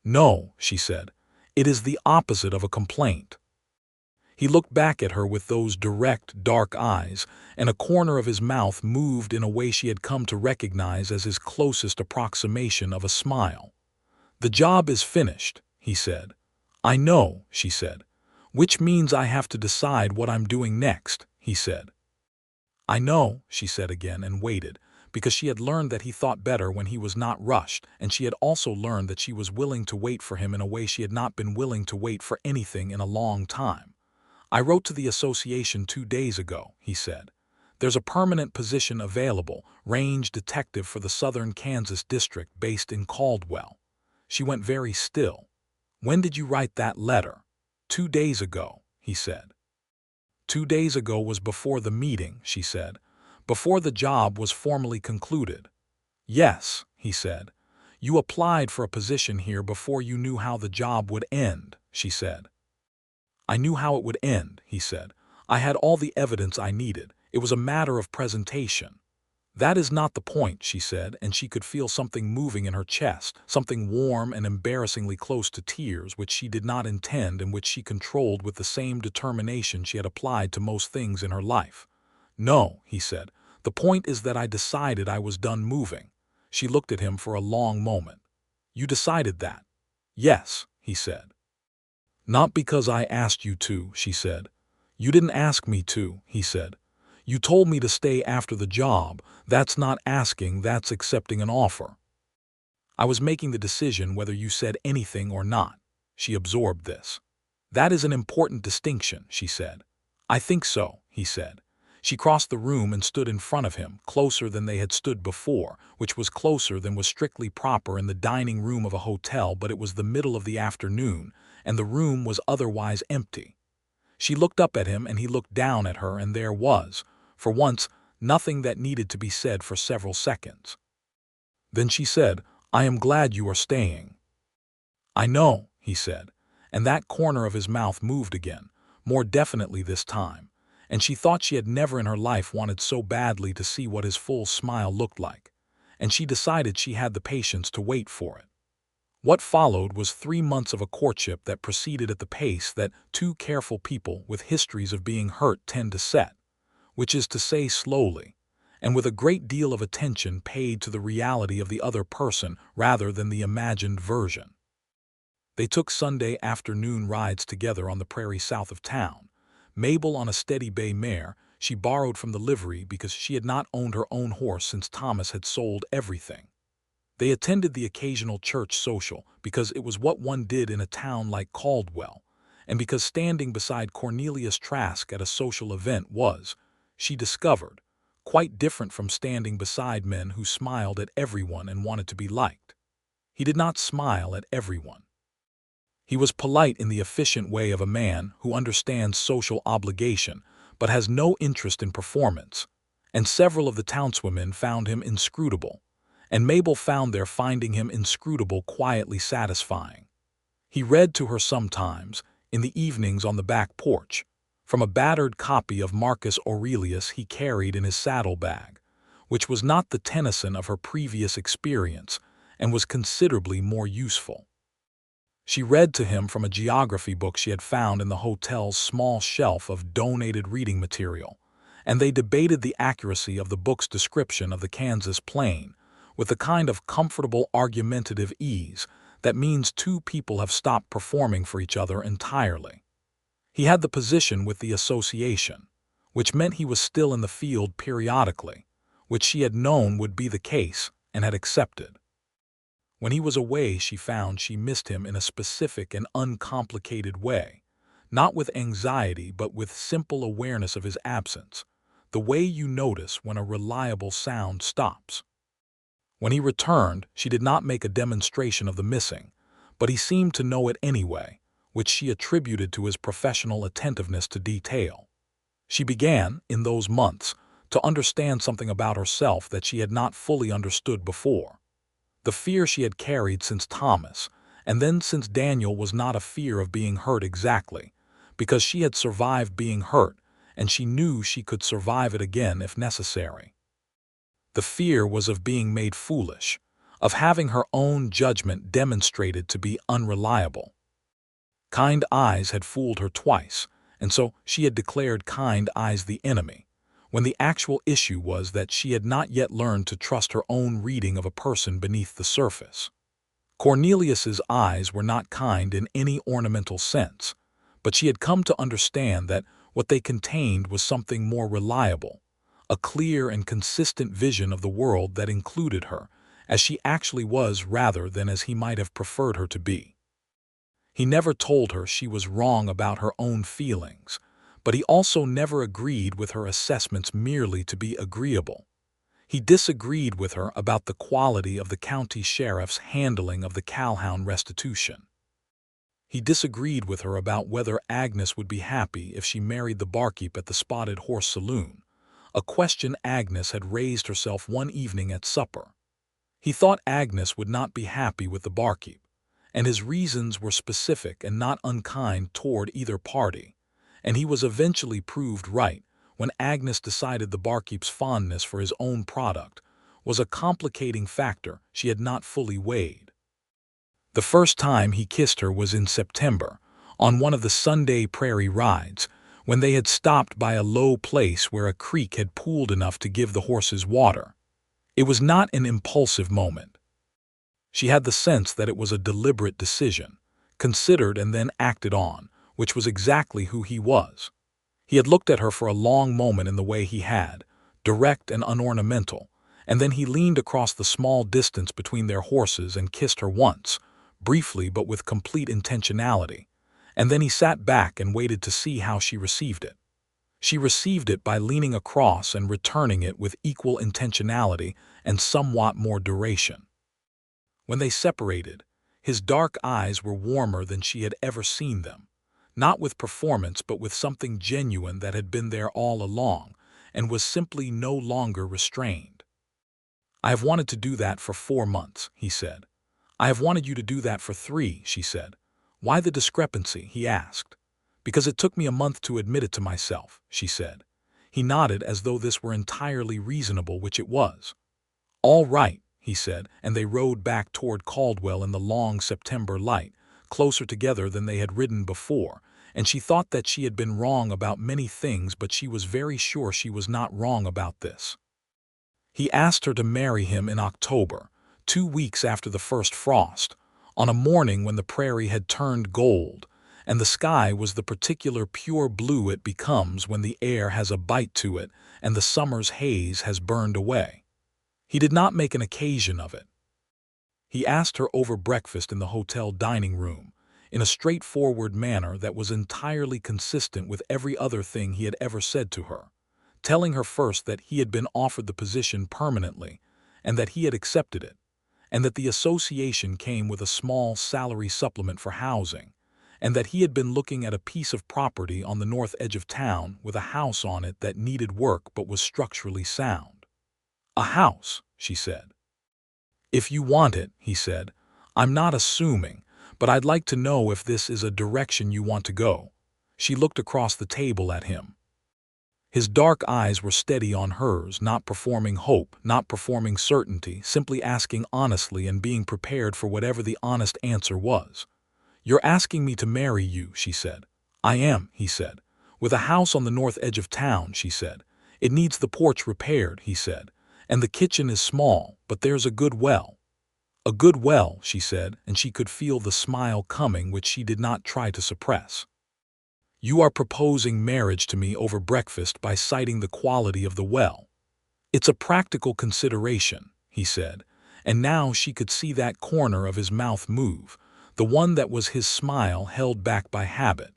S1: "No," she said. "It is the opposite of a complaint." He looked back at her with those direct, dark eyes, and a corner of his mouth moved in a way she had come to recognize as his closest approximation of a smile. "The job is finished," he said. "I know," she said. "Which means I have to decide what I'm doing next," he said. "I know," she said again, and waited, because she had learned that he thought better when he was not rushed, and she had also learned that she was willing to wait for him in a way she had not been willing to wait for anything in a long time. "I wrote to the association 2 days ago," he said. "There's a permanent position available, range detective for the Southern Kansas district based in Caldwell." She went very still. "When did you write that letter?" "2 days ago," he said. "2 days ago was before the meeting," she said. "Before the job was formally concluded." "Yes," he said. "You applied for a position here before you knew how the job would end," she said. "I knew how it would end," he said. "I had all the evidence I needed. It was a matter of presentation." "That is not the point," she said, and she could feel something moving in her chest, something warm and embarrassingly close to tears, which she did not intend and which she controlled with the same determination she had applied to most things in her life. "No," he said. "The point is that I decided I was done moving." She looked at him for a long moment. "You decided that?" "Yes," he said. "Not because I asked you to," she said. "You didn't ask me to," he said. "You told me to stay after the job. That's not asking, that's accepting an offer. I was making the decision whether you said anything or not." She absorbed this. "That is an important distinction," she said. "I think so," he said. She crossed the room and stood in front of him, closer than they had stood before, which was closer than was strictly proper in the dining room of a hotel, but it was the middle of the afternoon, and the room was otherwise empty. She looked up at him and he looked down at her, and there was, for once, nothing that needed to be said for several seconds. Then she said, "I am glad you are staying." "I know," he said, and that corner of his mouth moved again, more definitely this time, and she thought she had never in her life wanted so badly to see what his full smile looked like, and she decided she had the patience to wait for it. What followed was 3 months of a courtship that proceeded at the pace that two careful people with histories of being hurt tend to set, which is to say slowly, and with a great deal of attention paid to the reality of the other person rather than the imagined version. They took Sunday afternoon rides together on the prairie south of town. Mabel on a steady bay mare she borrowed from the livery because she had not owned her own horse since Thomas had sold everything. They attended the occasional church social because it was what one did in a town like Caldwell, and because standing beside Cornelius Trask at a social event was, she discovered, quite different from standing beside men who smiled at everyone and wanted to be liked. He did not smile at everyone. He was polite in the efficient way of a man who understands social obligation but has no interest in performance, and several of the townswomen found him inscrutable, and Mabel found their finding him inscrutable quietly satisfying. He read to her sometimes, in the evenings on the back porch, from a battered copy of Marcus Aurelius he carried in his saddlebag, which was not the Tennyson of her previous experience and was considerably more useful. She read to him from a geography book she had found in the hotel's small shelf of donated reading material, and they debated the accuracy of the book's description of the Kansas plain, with the kind of comfortable argumentative ease that means two people have stopped performing for each other entirely. He had the position with the association, which meant he was still in the field periodically, which she had known would be the case and had accepted. When he was away, she found she missed him in a specific and uncomplicated way, not with anxiety but with simple awareness of his absence, the way you notice when a reliable sound stops. When he returned, she did not make a demonstration of the missing, but he seemed to know it anyway, which she attributed to his professional attentiveness to detail. She began, in those months, to understand something about herself that she had not fully understood before. The fear she had carried since Thomas, And then since Daniel was not a fear of being hurt exactly, because she had survived being hurt, and she knew she could survive it again if necessary. The fear was of being made foolish, of having her own judgment demonstrated to be unreliable. Kind eyes had fooled her twice, and so she had declared kind eyes the enemy, when the actual issue was that she had not yet learned to trust her own reading of a person beneath the surface. Cornelius's eyes were not kind in any ornamental sense, but she had come to understand that what they contained was something more reliable, a clear and consistent vision of the world that included her, as she actually was rather than as he might have preferred her to be. He never told her she was wrong about her own feelings, but he also never agreed with her assessments merely to be agreeable. He disagreed with her about the quality of the county sheriff's handling of the Calhoun restitution. He disagreed with her about whether Agnes would be happy if she married the barkeep at the Spotted Horse Saloon, a question Agnes had raised herself one evening at supper. He thought Agnes would not be happy with the barkeep, and his reasons were specific and not unkind toward either party, and he was eventually proved right when Agnes decided the barkeep's fondness for his own product was a complicating factor she had not fully weighed. The first time he kissed her was in September, on one of the Sunday prairie rides, when they had stopped by a low place where a creek had pooled enough to give the horses water. It was not an impulsive moment. She had the sense that it was a deliberate decision, considered and then acted on, which was exactly who he was. He had looked at her for a long moment in the way he had, direct and unornamental, and then he leaned across the small distance between their horses and kissed her once, briefly but with complete intentionality, and then he sat back and waited to see how she received it. She received it by leaning across and returning it with equal intentionality and somewhat more duration. When they separated, his dark eyes were warmer than she had ever seen them, not with performance but with something genuine that had been there all along and was simply no longer restrained. "I have wanted to do that for 4 months," he said. "I have wanted you to do that for 3, she said. "Why the discrepancy?" he asked. "Because it took me a month to admit it to myself," she said. He nodded as though this were entirely reasonable, which it was. "All right," he said, and they rode back toward Caldwell in the long September light, closer together than they had ridden before, and she thought that she had been wrong about many things, but she was very sure she was not wrong about this. He asked her to marry him in October, 2 weeks after the first frost, on a morning when the prairie had turned gold, and the sky was the particular pure blue it becomes when the air has a bite to it and the summer's haze has burned away. He did not make an occasion of it. He asked her over breakfast in the hotel dining room, in a straightforward manner that was entirely consistent with every other thing he had ever said to her, telling her first that he had been offered the position permanently, and that he had accepted it, and that the association came with a small salary supplement for housing, and that he had been looking at a piece of property on the north edge of town with a house on it that needed work but was structurally sound. "A house," she said. "If you want it," he said. "I'm not assuming, but I'd like to know if this is a direction you want to go." She looked across the table at him. His dark eyes were steady on hers, not performing hope, not performing certainty, simply asking honestly and being prepared for whatever the honest answer was. "You're asking me to marry you," she said. "I am," he said. "With a house on the north edge of town," she said. "It needs the porch repaired," he said. "And the kitchen is small, but there's a good well." "A good well," she said, and she could feel the smile coming which she did not try to suppress. "You are proposing marriage to me over breakfast by citing the quality of the well." "It's a practical consideration," he said, and now she could see that corner of his mouth move, the one that was his smile held back by habit.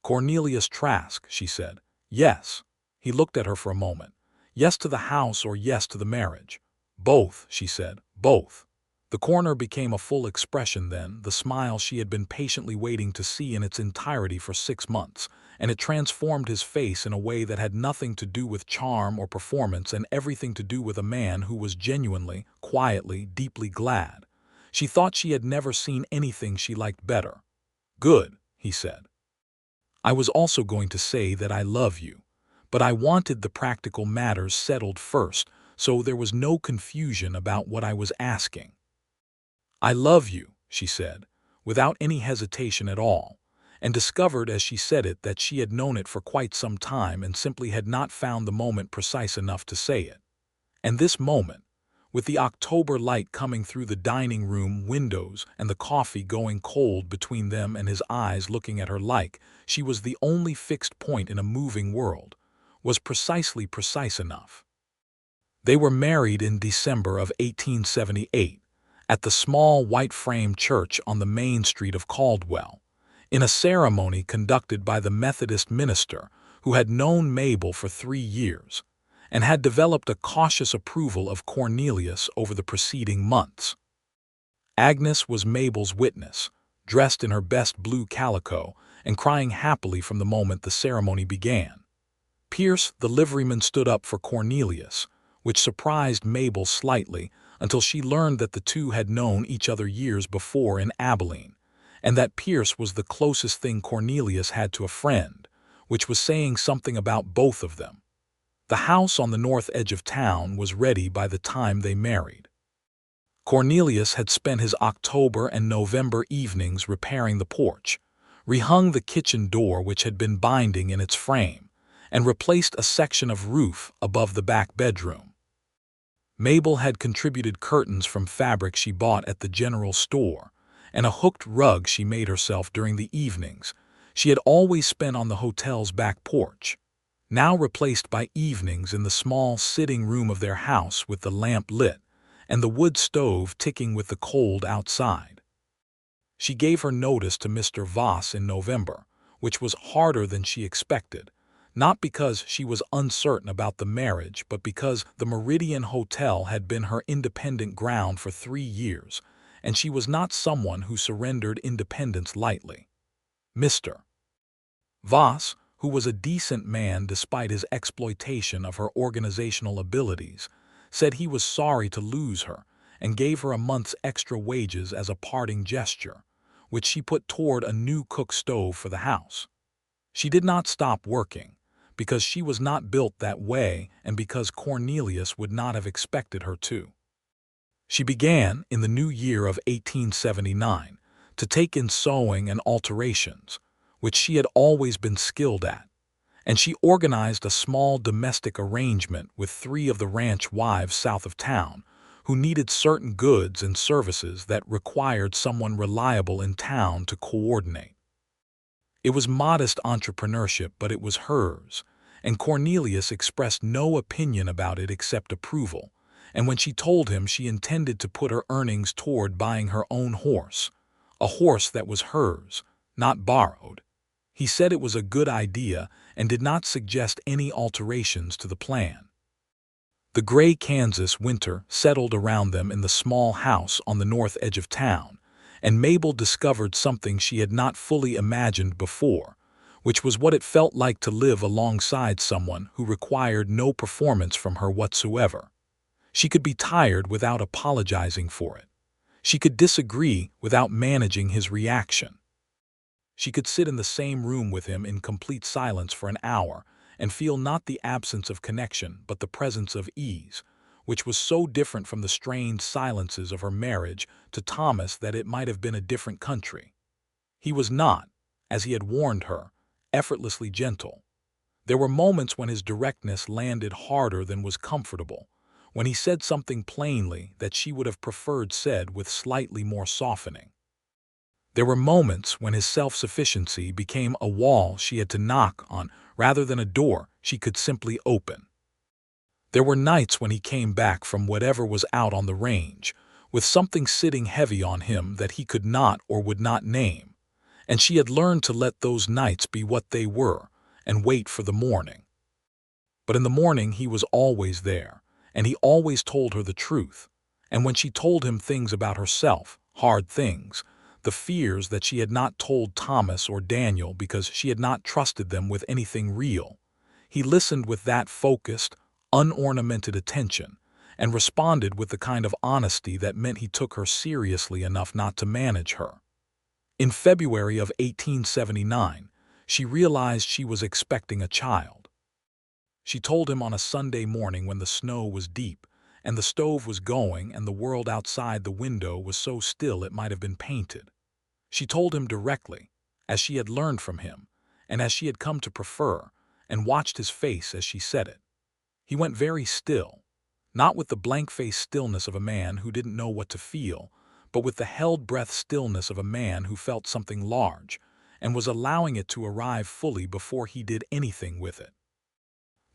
S1: "Cornelius Trask," she said. "Yes." He looked at her for a moment. "Yes to the house or yes to the marriage?" "Both," she said. "Both." The corner became a full expression then, the smile she had been patiently waiting to see in its entirety for 6 months, and it transformed his face in a way that had nothing to do with charm or performance and everything to do with a man who was genuinely, quietly, deeply glad. She thought she had never seen anything she liked better. "Good," he said. "I was also going to say that I love you, but I wanted the practical matters settled first, so there was no confusion about what I was asking." "I love you," she said, without any hesitation at all, and discovered as she said it that she had known it for quite some time and simply had not found the moment precise enough to say it. And this moment, with the October light coming through the dining room windows and the coffee going cold between them and his eyes looking at her like she was the only fixed point in a moving world, was precisely precise enough. They were married in December of 1878 at the small white-frame church on the main street of Caldwell, in a ceremony conducted by the Methodist minister who had known Mabel for 3 years and had developed a cautious approval of Cornelius over the preceding months. Agnes was Mabel's witness, dressed in her best blue calico and crying happily from the moment the ceremony began. Pierce, the liveryman, stood up for Cornelius, which surprised Mabel slightly until she learned that the two had known each other years before in Abilene, and that Pierce was the closest thing Cornelius had to a friend, which was saying something about both of them. The house on the north edge of town was ready by the time they married. Cornelius had spent his October and November evenings repairing the porch, rehung the kitchen door which had been binding in its frame, and replaced a section of roof above the back bedroom. Mabel had contributed curtains from fabric she bought at the general store, and a hooked rug she made herself during the evenings she had always spent on the hotel's back porch, now replaced by evenings in the small sitting room of their house with the lamp lit and the wood stove ticking with the cold outside. She gave her notice to Mr. Voss in November, which was harder than she expected, not because she was uncertain about the marriage, but because the Meridian Hotel had been her independent ground for 3 years, and she was not someone who surrendered independence lightly. Mr. Voss, who was a decent man despite his exploitation of her organizational abilities, said he was sorry to lose her and gave her a month's extra wages as a parting gesture, which she put toward a new cook stove for the house. She did not stop working, because she was not built that way and because Cornelius would not have expected her to. She began, in the new year of 1879, to take in sewing and alterations, which she had always been skilled at, and she organized a small domestic arrangement with 3 of the ranch wives south of town who needed certain goods and services that required someone reliable in town to coordinate. It was modest entrepreneurship, but it was hers, and Cornelius expressed no opinion about it except approval, and when she told him she intended to put her earnings toward buying her own horse, a horse that was hers, not borrowed, he said it was a good idea and did not suggest any alterations to the plan. The gray Kansas winter settled around them in the small house on the north edge of town, and Mabel discovered something she had not fully imagined before, which was what it felt like to live alongside someone who required no performance from her whatsoever. She could be tired without apologizing for it. She could disagree without managing his reaction. She could sit in the same room with him in complete silence for an hour and feel not the absence of connection but the presence of ease, which was so different from the strained silences of her marriage to Thomas that it might have been a different country. He was not, as he had warned her, effortlessly gentle. There were moments when his directness landed harder than was comfortable, when he said something plainly that she would have preferred said with slightly more softening. There were moments when his self-sufficiency became a wall she had to knock on rather than a door she could simply open. There were nights when he came back from whatever was out on the range, with something sitting heavy on him that he could not or would not name, and she had learned to let those nights be what they were and wait for the morning. But in the morning he was always there, and he always told her the truth, and when she told him things about herself, hard things, the fears that she had not told Thomas or Daniel because she had not trusted them with anything real, he listened with that focused, unornamented attention, and responded with the kind of honesty that meant he took her seriously enough not to manage her. In February of 1879, she realized she was expecting a child. She told him on a Sunday morning when the snow was deep, and the stove was going and the world outside the window was so still it might have been painted. She told him directly, as she had learned from him, and as she had come to prefer, and watched his face as she said it. He went very still, not with the blank-faced stillness of a man who didn't know what to feel, but with the held-breath stillness of a man who felt something large, and was allowing it to arrive fully before he did anything with it.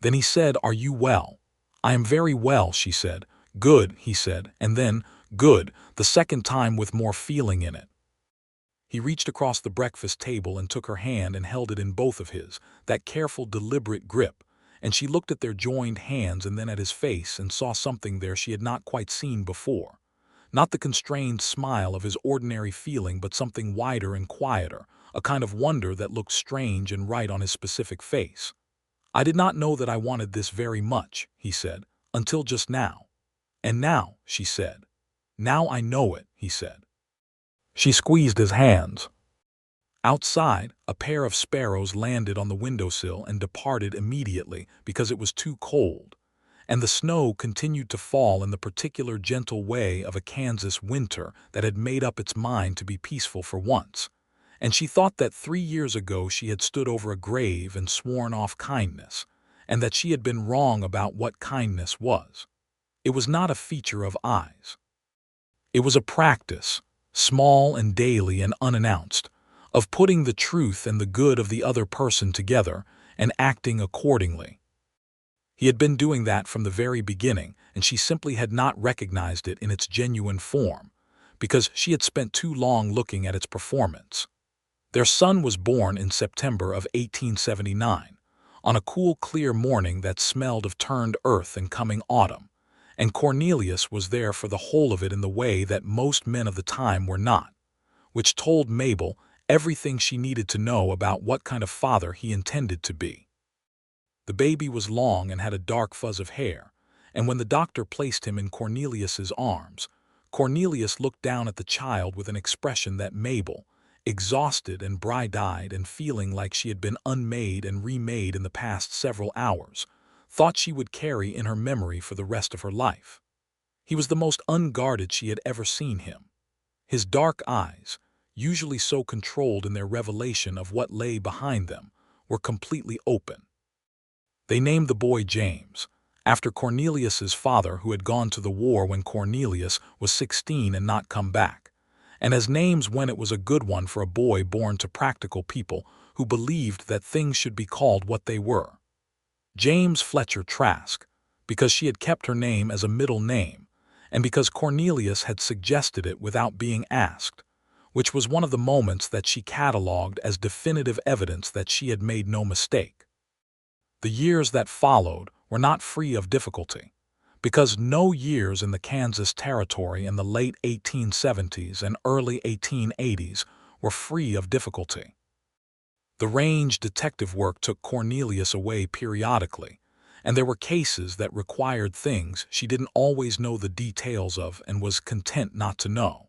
S1: Then he said, "Are you well?" "I am very well," she said. "Good," he said, and then, "Good," the second time with more feeling in it. He reached across the breakfast table and took her hand and held it in both of his, that careful, deliberate grip, and she looked at their joined hands and then at his face and saw something there she had not quite seen before. Not the constrained smile of his ordinary feeling, but something wider and quieter, a kind of wonder that looked strange and right on his specific face. "I did not know that I wanted this very much," he said, "until just now." "And now," she said. "Now I know it," he said. She squeezed his hands. Outside, a pair of sparrows landed on the windowsill and departed immediately because it was too cold, and the snow continued to fall in the particular gentle way of a Kansas winter that had made up its mind to be peaceful for once. And she thought that 3 years ago she had stood over a grave and sworn off kindness, and that she had been wrong about what kindness was. It was not a feature of eyes. It was a practice, small and daily and unannounced, of putting the truth and the good of the other person together and acting accordingly. He had been doing that from the very beginning, and she simply had not recognized it in its genuine form, because she had spent too long looking at its performance. Their son was born in September of 1879, on a cool, clear morning that smelled of turned earth and coming autumn, and Cornelius was there for the whole of it in the way that most men of the time were not, which told Mabel everything she needed to know about what kind of father he intended to be. The baby was long and had a dark fuzz of hair, and when the doctor placed him in Cornelius's arms, Cornelius looked down at the child with an expression that Mabel, exhausted and bright-eyed and feeling like she had been unmade and remade in the past several hours, thought she would carry in her memory for the rest of her life. He was the most unguarded she had ever seen him. His dark eyes, usually so controlled in their revelation of what lay behind them, were completely open. They named the boy James, after Cornelius's father who had gone to the war when Cornelius was 16 and not come back, and as names when it was a good one for a boy born to practical people who believed that things should be called what they were. James Fletcher Trask, because she had kept her name as a middle name, and because Cornelius had suggested it without being asked, which was one of the moments that she catalogued as definitive evidence that she had made no mistake. The years that followed were not free of difficulty, because no years in the Kansas Territory in the late 1870s and early 1880s were free of difficulty. The range detective work took Cornelius away periodically, and there were cases that required things she didn't always know the details of and was content not to know.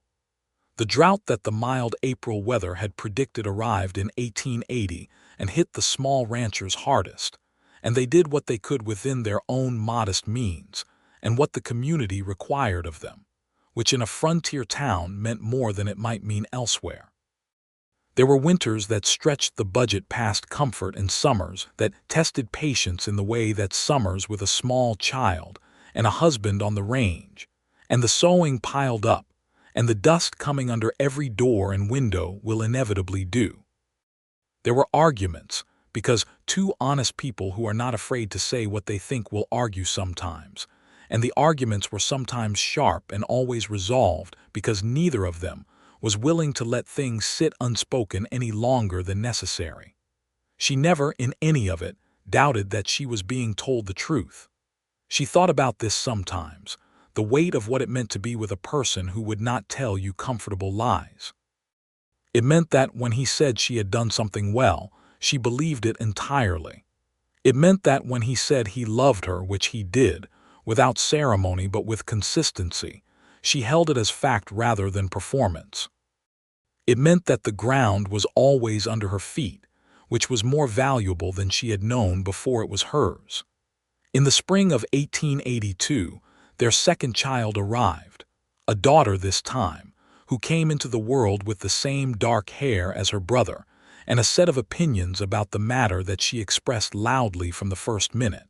S1: The drought that the mild April weather had predicted arrived in 1880 and hit the small ranchers hardest, and they did what they could within their own modest means and what the community required of them, which in a frontier town meant more than it might mean elsewhere. There were winters that stretched the budget past comfort and summers that tested patience in the way that summers with a small child and a husband on the range, and the sewing piled up, and the dust coming under every door and window will inevitably do. There were arguments, because two honest people who are not afraid to say what they think will argue sometimes, and the arguments were sometimes sharp and always resolved because neither of them was willing to let things sit unspoken any longer than necessary. She never, in any of it, doubted that she was being told the truth. She thought about this sometimes, the weight of what it meant to be with a person who would not tell you comfortable lies. It meant that when he said she had done something well, she believed it entirely. It meant that when he said he loved her, which he did, without ceremony but with consistency. She held it as fact rather than performance. It meant that the ground was always under her feet, which was more valuable than she had known before it was hers. In the spring of 1882, their second child arrived, a daughter this time, who came into the world with the same dark hair as her brother, and a set of opinions about the matter that she expressed loudly from the first minute.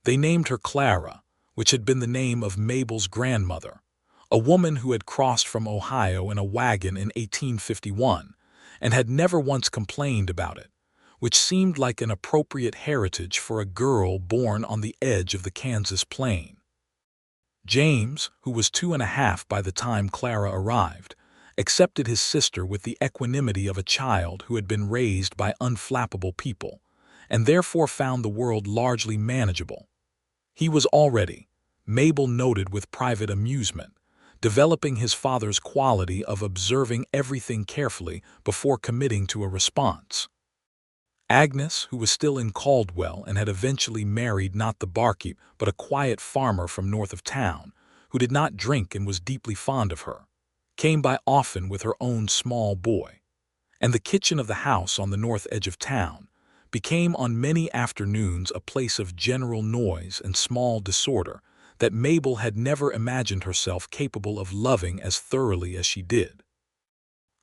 S1: They named her Clara, which had been the name of Mabel's grandmother, a woman who had crossed from Ohio in a wagon in 1851 and had never once complained about it, which seemed like an appropriate heritage for a girl born on the edge of the Kansas plain. James, who was 2.5 by the time Clara arrived, accepted his sister with the equanimity of a child who had been raised by unflappable people, and therefore found the world largely manageable. He was already, Mabel noted with private amusement, developing his father's quality of observing everything carefully before committing to a response. Agnes, who was still in Caldwell and had eventually married not the barkeep but a quiet farmer from north of town, who did not drink and was deeply fond of her, came by often with her own small boy. And the kitchen of the house on the north edge of town became on many afternoons a place of general noise and small disorder that Mabel had never imagined herself capable of loving as thoroughly as she did.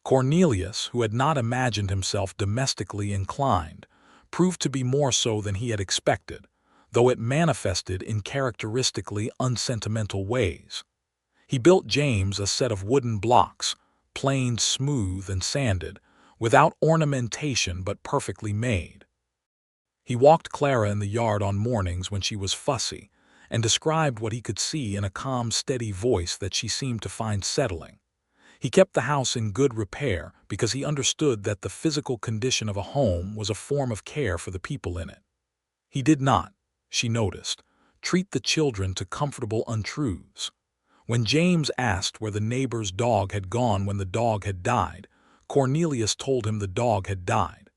S1: Cornelius, who had not imagined himself domestically inclined, proved to be more so than he had expected, though it manifested in characteristically unsentimental ways. He built James a set of wooden blocks, planed, smooth, and sanded, without ornamentation but perfectly made. He walked Clara in the yard on mornings when she was fussy, and described what he could see in a calm, steady voice that she seemed to find settling. He kept the house in good repair because he understood that the physical condition of a home was a form of care for the people in it. He did not, she noticed, treat the children to comfortable untruths. When James asked where the neighbor's dog had gone when the dog had died, Cornelius told him the dog had died.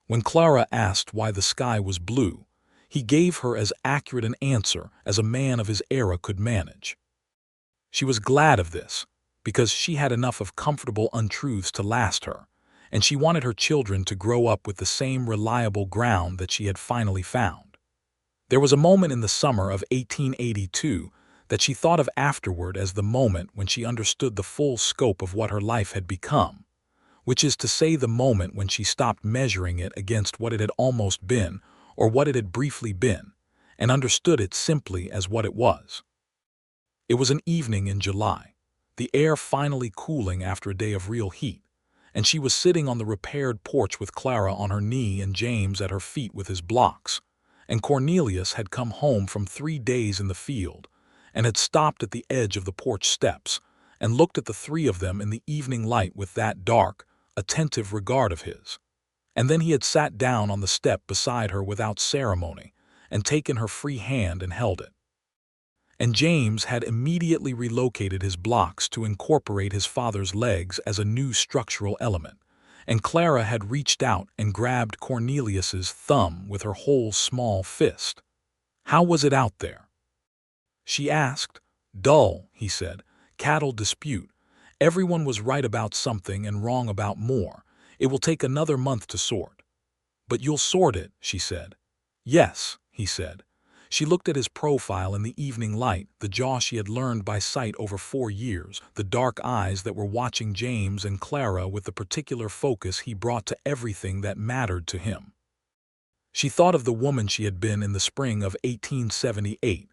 S1: When Clara asked why the sky was blue, he gave her as accurate an answer as a man of his era could manage. She was glad of this, because she had enough of comfortable untruths to last her, and she wanted her children to grow up with the same reliable ground that she had finally found. There was a moment in the summer of 1882 that she thought of afterward as the moment when she understood the full scope of what her life had become, which is to say the moment when she stopped measuring it against what it had almost been or what it had briefly been, and understood it simply as what it was. It was an evening in July, the air finally cooling after a day of real heat, and she was sitting on the repaired porch with Clara on her knee and James at her feet with his blocks, and Cornelius had come home from 3 days in the field and had stopped at the edge of the porch steps and looked at the three of them in the evening light with that dark, attentive regard of his. And then he had sat down on the step beside her without ceremony and taken her free hand and held it. And James had immediately relocated his blocks to incorporate his father's legs as a new structural element, and Clara had reached out and grabbed Cornelius's thumb with her whole small fist. "How was it out there?" she asked. "Dull," he said. "Cattle dispute. Everyone was right about something and wrong about more. It will take another month to sort." "But you'll sort it," she said. "Yes," he said. She looked at his profile in the evening light, the jaw she had learned by sight over 4 years, the dark eyes that were watching James and Clara with the particular focus he brought to everything that mattered to him. She thought of the woman she had been in the spring of 1878,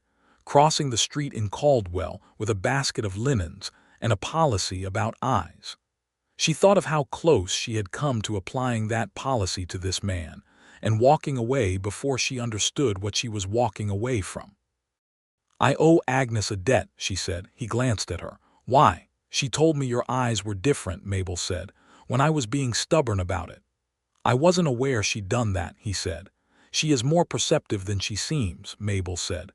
S1: crossing the street in Caldwell with a basket of linens and a policy about eyes. She thought of how close she had come to applying that policy to this man, and walking away before she understood what she was walking away from. "I owe Agnes a debt," she said. He glanced at her. "Why?" "She told me your eyes were different," Mabel said, "when I was being stubborn about it." "I wasn't aware she'd done that," he said. "She is more perceptive than she seems," Mabel said.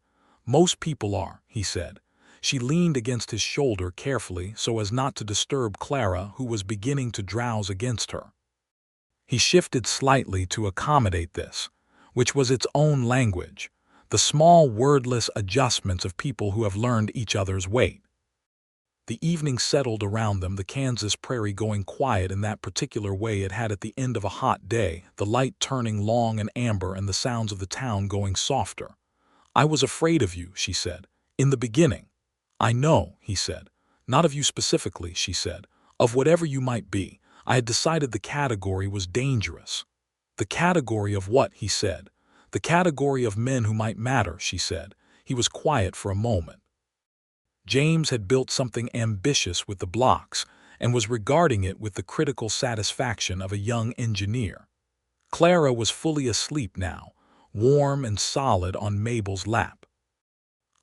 S1: "Most people are," he said. She leaned against his shoulder carefully so as not to disturb Clara, who was beginning to drowse against her. He shifted slightly to accommodate this, which was its own language, the small wordless adjustments of people who have learned each other's weight. The evening settled around them, the Kansas prairie going quiet in that particular way it had at the end of a hot day, the light turning long and amber and the sounds of the town going softer. "I was afraid of you," she said, "in the beginning." "I know," he said. "Not of you specifically," she said. "Of whatever you might be. I had decided the category was dangerous." "The category of what?" he said. "The category of men who might matter," she said. He was quiet for a moment. James had built something ambitious with the blocks and was regarding it with the critical satisfaction of a young engineer. Clara was fully asleep now, warm and solid on Mabel's lap.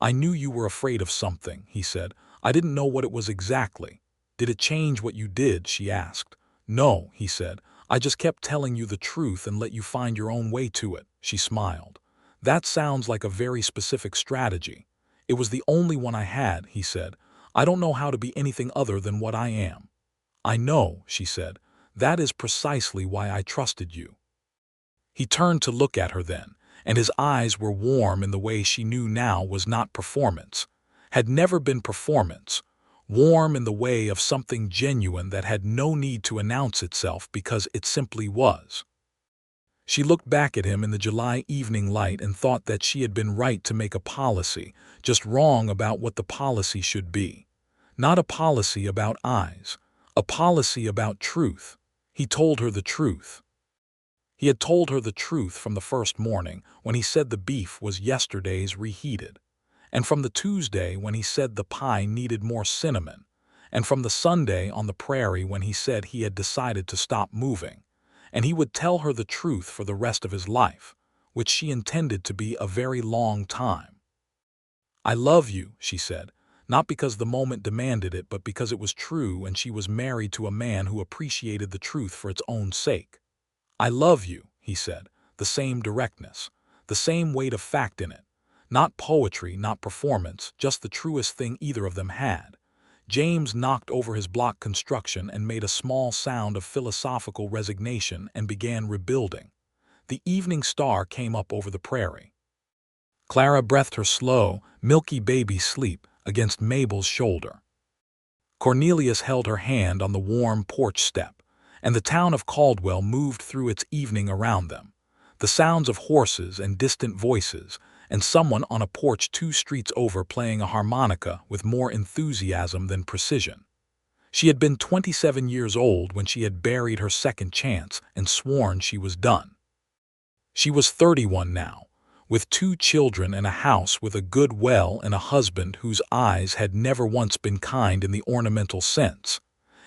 S1: "I knew you were afraid of something," he said. "I didn't know what it was exactly." "Did it change what you did?" she asked. "No," he said. "I just kept telling you the truth and let you find your own way to it." She smiled. "That sounds like a very specific strategy." "It was the only one I had," he said. "I don't know how to be anything other than what I am." "I know," she said. "That is precisely why I trusted you." He turned to look at her then, and his eyes were warm in the way she knew now was not performance, had never been performance, warm in the way of something genuine that had no need to announce itself because it simply was. She looked back at him in the July evening light and thought that she had been right to make a policy, just wrong about what the policy should be. Not a policy about eyes, a policy about truth. He told her the truth. He had told her the truth from the first morning when he said the beef was yesterday's reheated, and from the Tuesday when he said the pie needed more cinnamon, and from the Sunday on the prairie when he said he had decided to stop moving. And he would tell her the truth for the rest of his life, which she intended to be a very long time. "I love you," she said, not because the moment demanded it, but because it was true and she was married to a man who appreciated the truth for its own sake. "I love you," he said, the same directness, the same weight of fact in it. Not poetry, not performance, just the truest thing either of them had. James knocked over his block construction and made a small sound of philosophical resignation and began rebuilding. The evening star came up over the prairie. Clara breathed her slow, milky baby sleep against Mabel's shoulder. Cornelius held her hand on the warm porch step, and the town of Caldwell moved through its evening around them. The sounds of horses and distant voices, and someone on a porch 2 streets over playing a harmonica with more enthusiasm than precision. She had been 27 years old when she had buried her second chance and sworn she was done. She was 31 now, with 2 children and a house with a good well and a husband whose eyes had never once been kind in the ornamental sense,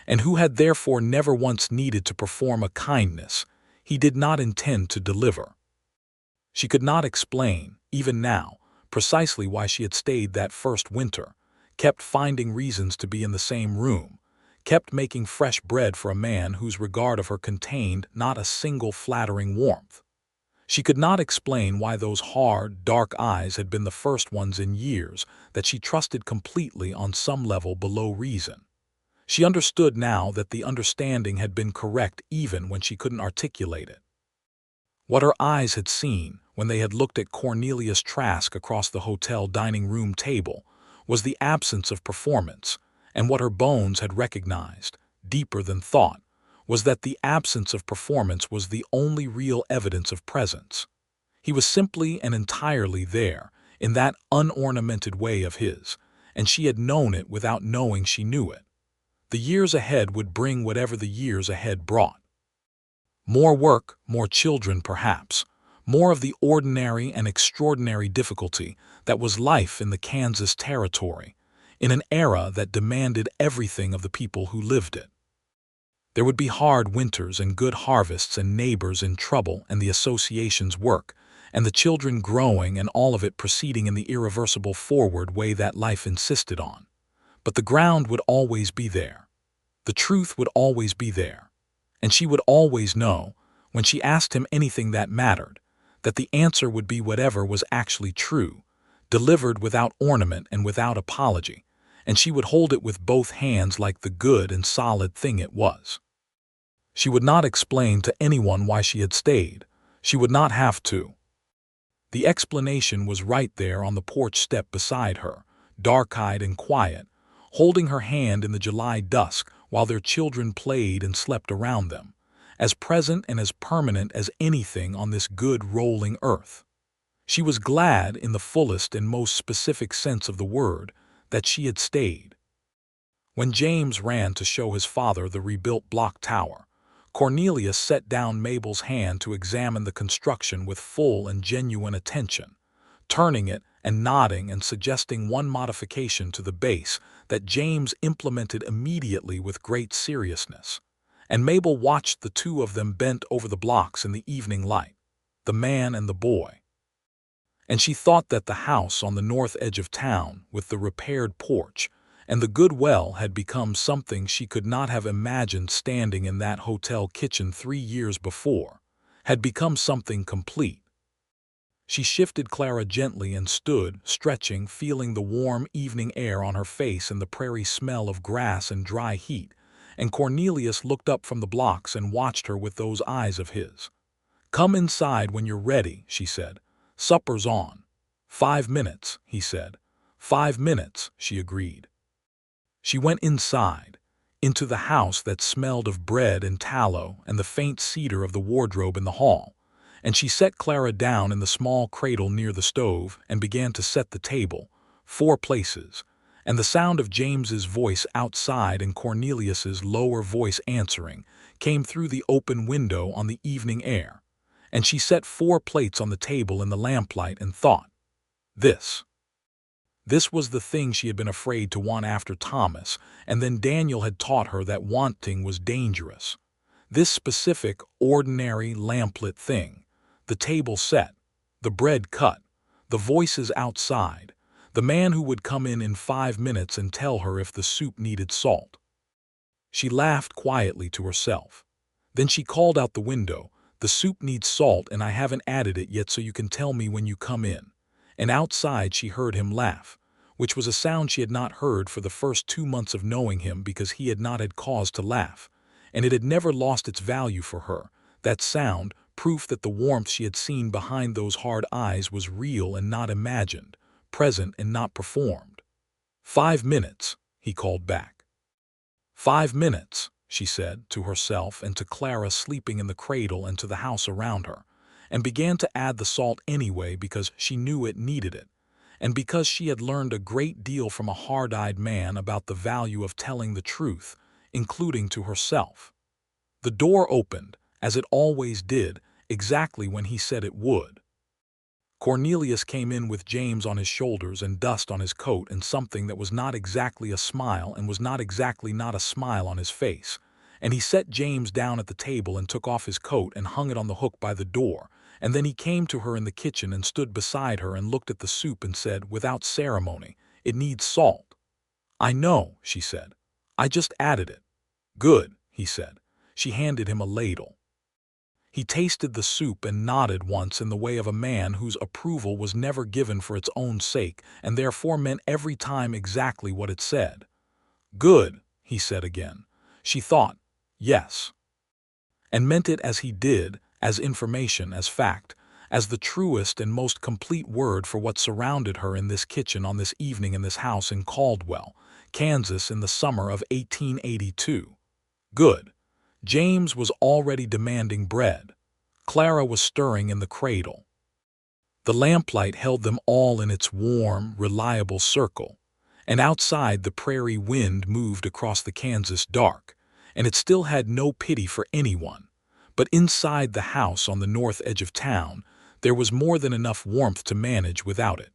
S1: and who had therefore never once needed to perform a kindness he did not intend to deliver. She could not explain, even now, precisely why she had stayed that first winter, kept finding reasons to be in the same room, kept making fresh bread for a man whose regard of her contained not a single flattering warmth. She could not explain why those hard, dark eyes had been the first ones in years that she trusted completely on some level below reason. She understood now that the understanding had been correct even when she couldn't articulate it. What her eyes had seen when they had looked at Cornelius Trask across the hotel dining room table was the absence of performance, and what her bones had recognized, deeper than thought, was that the absence of performance was the only real evidence of presence. He was simply and entirely there, in that unornamented way of his, and she had known it without knowing she knew it. The years ahead would bring whatever the years ahead brought. More work, more children perhaps, more of the ordinary and extraordinary difficulty that was life in the Kansas territory, in an era that demanded everything of the people who lived it. There would be hard winters and good harvests and neighbors in trouble and the association's work, and the children growing and all of it proceeding in the irreversible forward way that life insisted on. But the ground would always be there. The truth would always be there. And she would always know, when she asked him anything that mattered, that the answer would be whatever was actually true, delivered without ornament and without apology, and she would hold it with both hands like the good and solid thing it was. She would not explain to anyone why she had stayed. She would not have to. The explanation was right there on the porch step beside her, dark-eyed and quiet, holding her hand in the July dusk while their children played and slept around them, as present and as permanent as anything on this good rolling earth. She was glad, in the fullest and most specific sense of the word, that she had stayed. When James ran to show his father the rebuilt block tower, Cornelius set down Mabel's hand to examine the construction with full and genuine attention, turning it and nodding and suggesting one modification to the base that James implemented immediately with great seriousness. And Mabel watched the two of them bent over the blocks in the evening light, the man and the boy. And she thought that the house on the north edge of town, with the repaired porch, and the good well had become something she could not have imagined standing in that hotel kitchen 3 years before, had become something complete. She shifted Clara gently and stood, stretching, feeling the warm evening air on her face and the prairie smell of grass and dry heat, and Cornelius looked up from the blocks and watched her with those eyes of his. "Come inside when you're ready," she said. "Supper's on." "5 minutes," he said. "5 minutes," she agreed. She went inside, into the house that smelled of bread and tallow and the faint cedar of the wardrobe in the hall, and she set Clara down in the small cradle near the stove and began to set the table, 4 places, and the sound of James's voice outside and Cornelius's lower voice answering came through the open window on the evening air, and she set 4 plates on the table in the lamplight and thought, This was the thing she had been afraid to want after Thomas, and then Daniel had taught her that wanting was dangerous. This specific, ordinary, lamplit thing, the table set, the bread cut, the voices outside, the man who would come in 5 minutes and tell her if the soup needed salt. She laughed quietly to herself. Then she called out the window, "The soup needs salt and I haven't added it yet, so you can tell me when you come in." And outside she heard him laugh, which was a sound she had not heard for the first 2 months of knowing him because he had not had cause to laugh, and it had never lost its value for her, that sound, proof that the warmth she had seen behind those hard eyes was real and not imagined, present and not performed. "5 minutes," he called back. "5 minutes," she said, to herself and to Clara sleeping in the cradle and to the house around her, and began to add the salt anyway because she knew it needed it, and because she had learned a great deal from a hard-eyed man about the value of telling the truth, including to herself. The door opened, as it always did, exactly when he said it would. Cornelius came in with James on his shoulders and dust on his coat and something that was not exactly a smile and was not exactly not a smile on his face, and he set James down at the table and took off his coat and hung it on the hook by the door, and then he came to her in the kitchen and stood beside her and looked at the soup and said, without ceremony, "It needs salt." "I know," she said. "I just added it." "Good," he said. She handed him a ladle. He tasted the soup and nodded once in the way of a man whose approval was never given for its own sake and therefore meant every time exactly what it said. "Good," he said again. She thought, "Yes," and meant it as he did, as information, as fact, as the truest and most complete word for what surrounded her in this kitchen on this evening in this house in Caldwell, Kansas in the summer of 1882. Good. James was already demanding bread. Clara was stirring in the cradle. The lamplight held them all in its warm, reliable circle, and outside the prairie wind moved across the Kansas dark, and it still had no pity for anyone. But inside the house on the north edge of town, there was more than enough warmth to manage without it.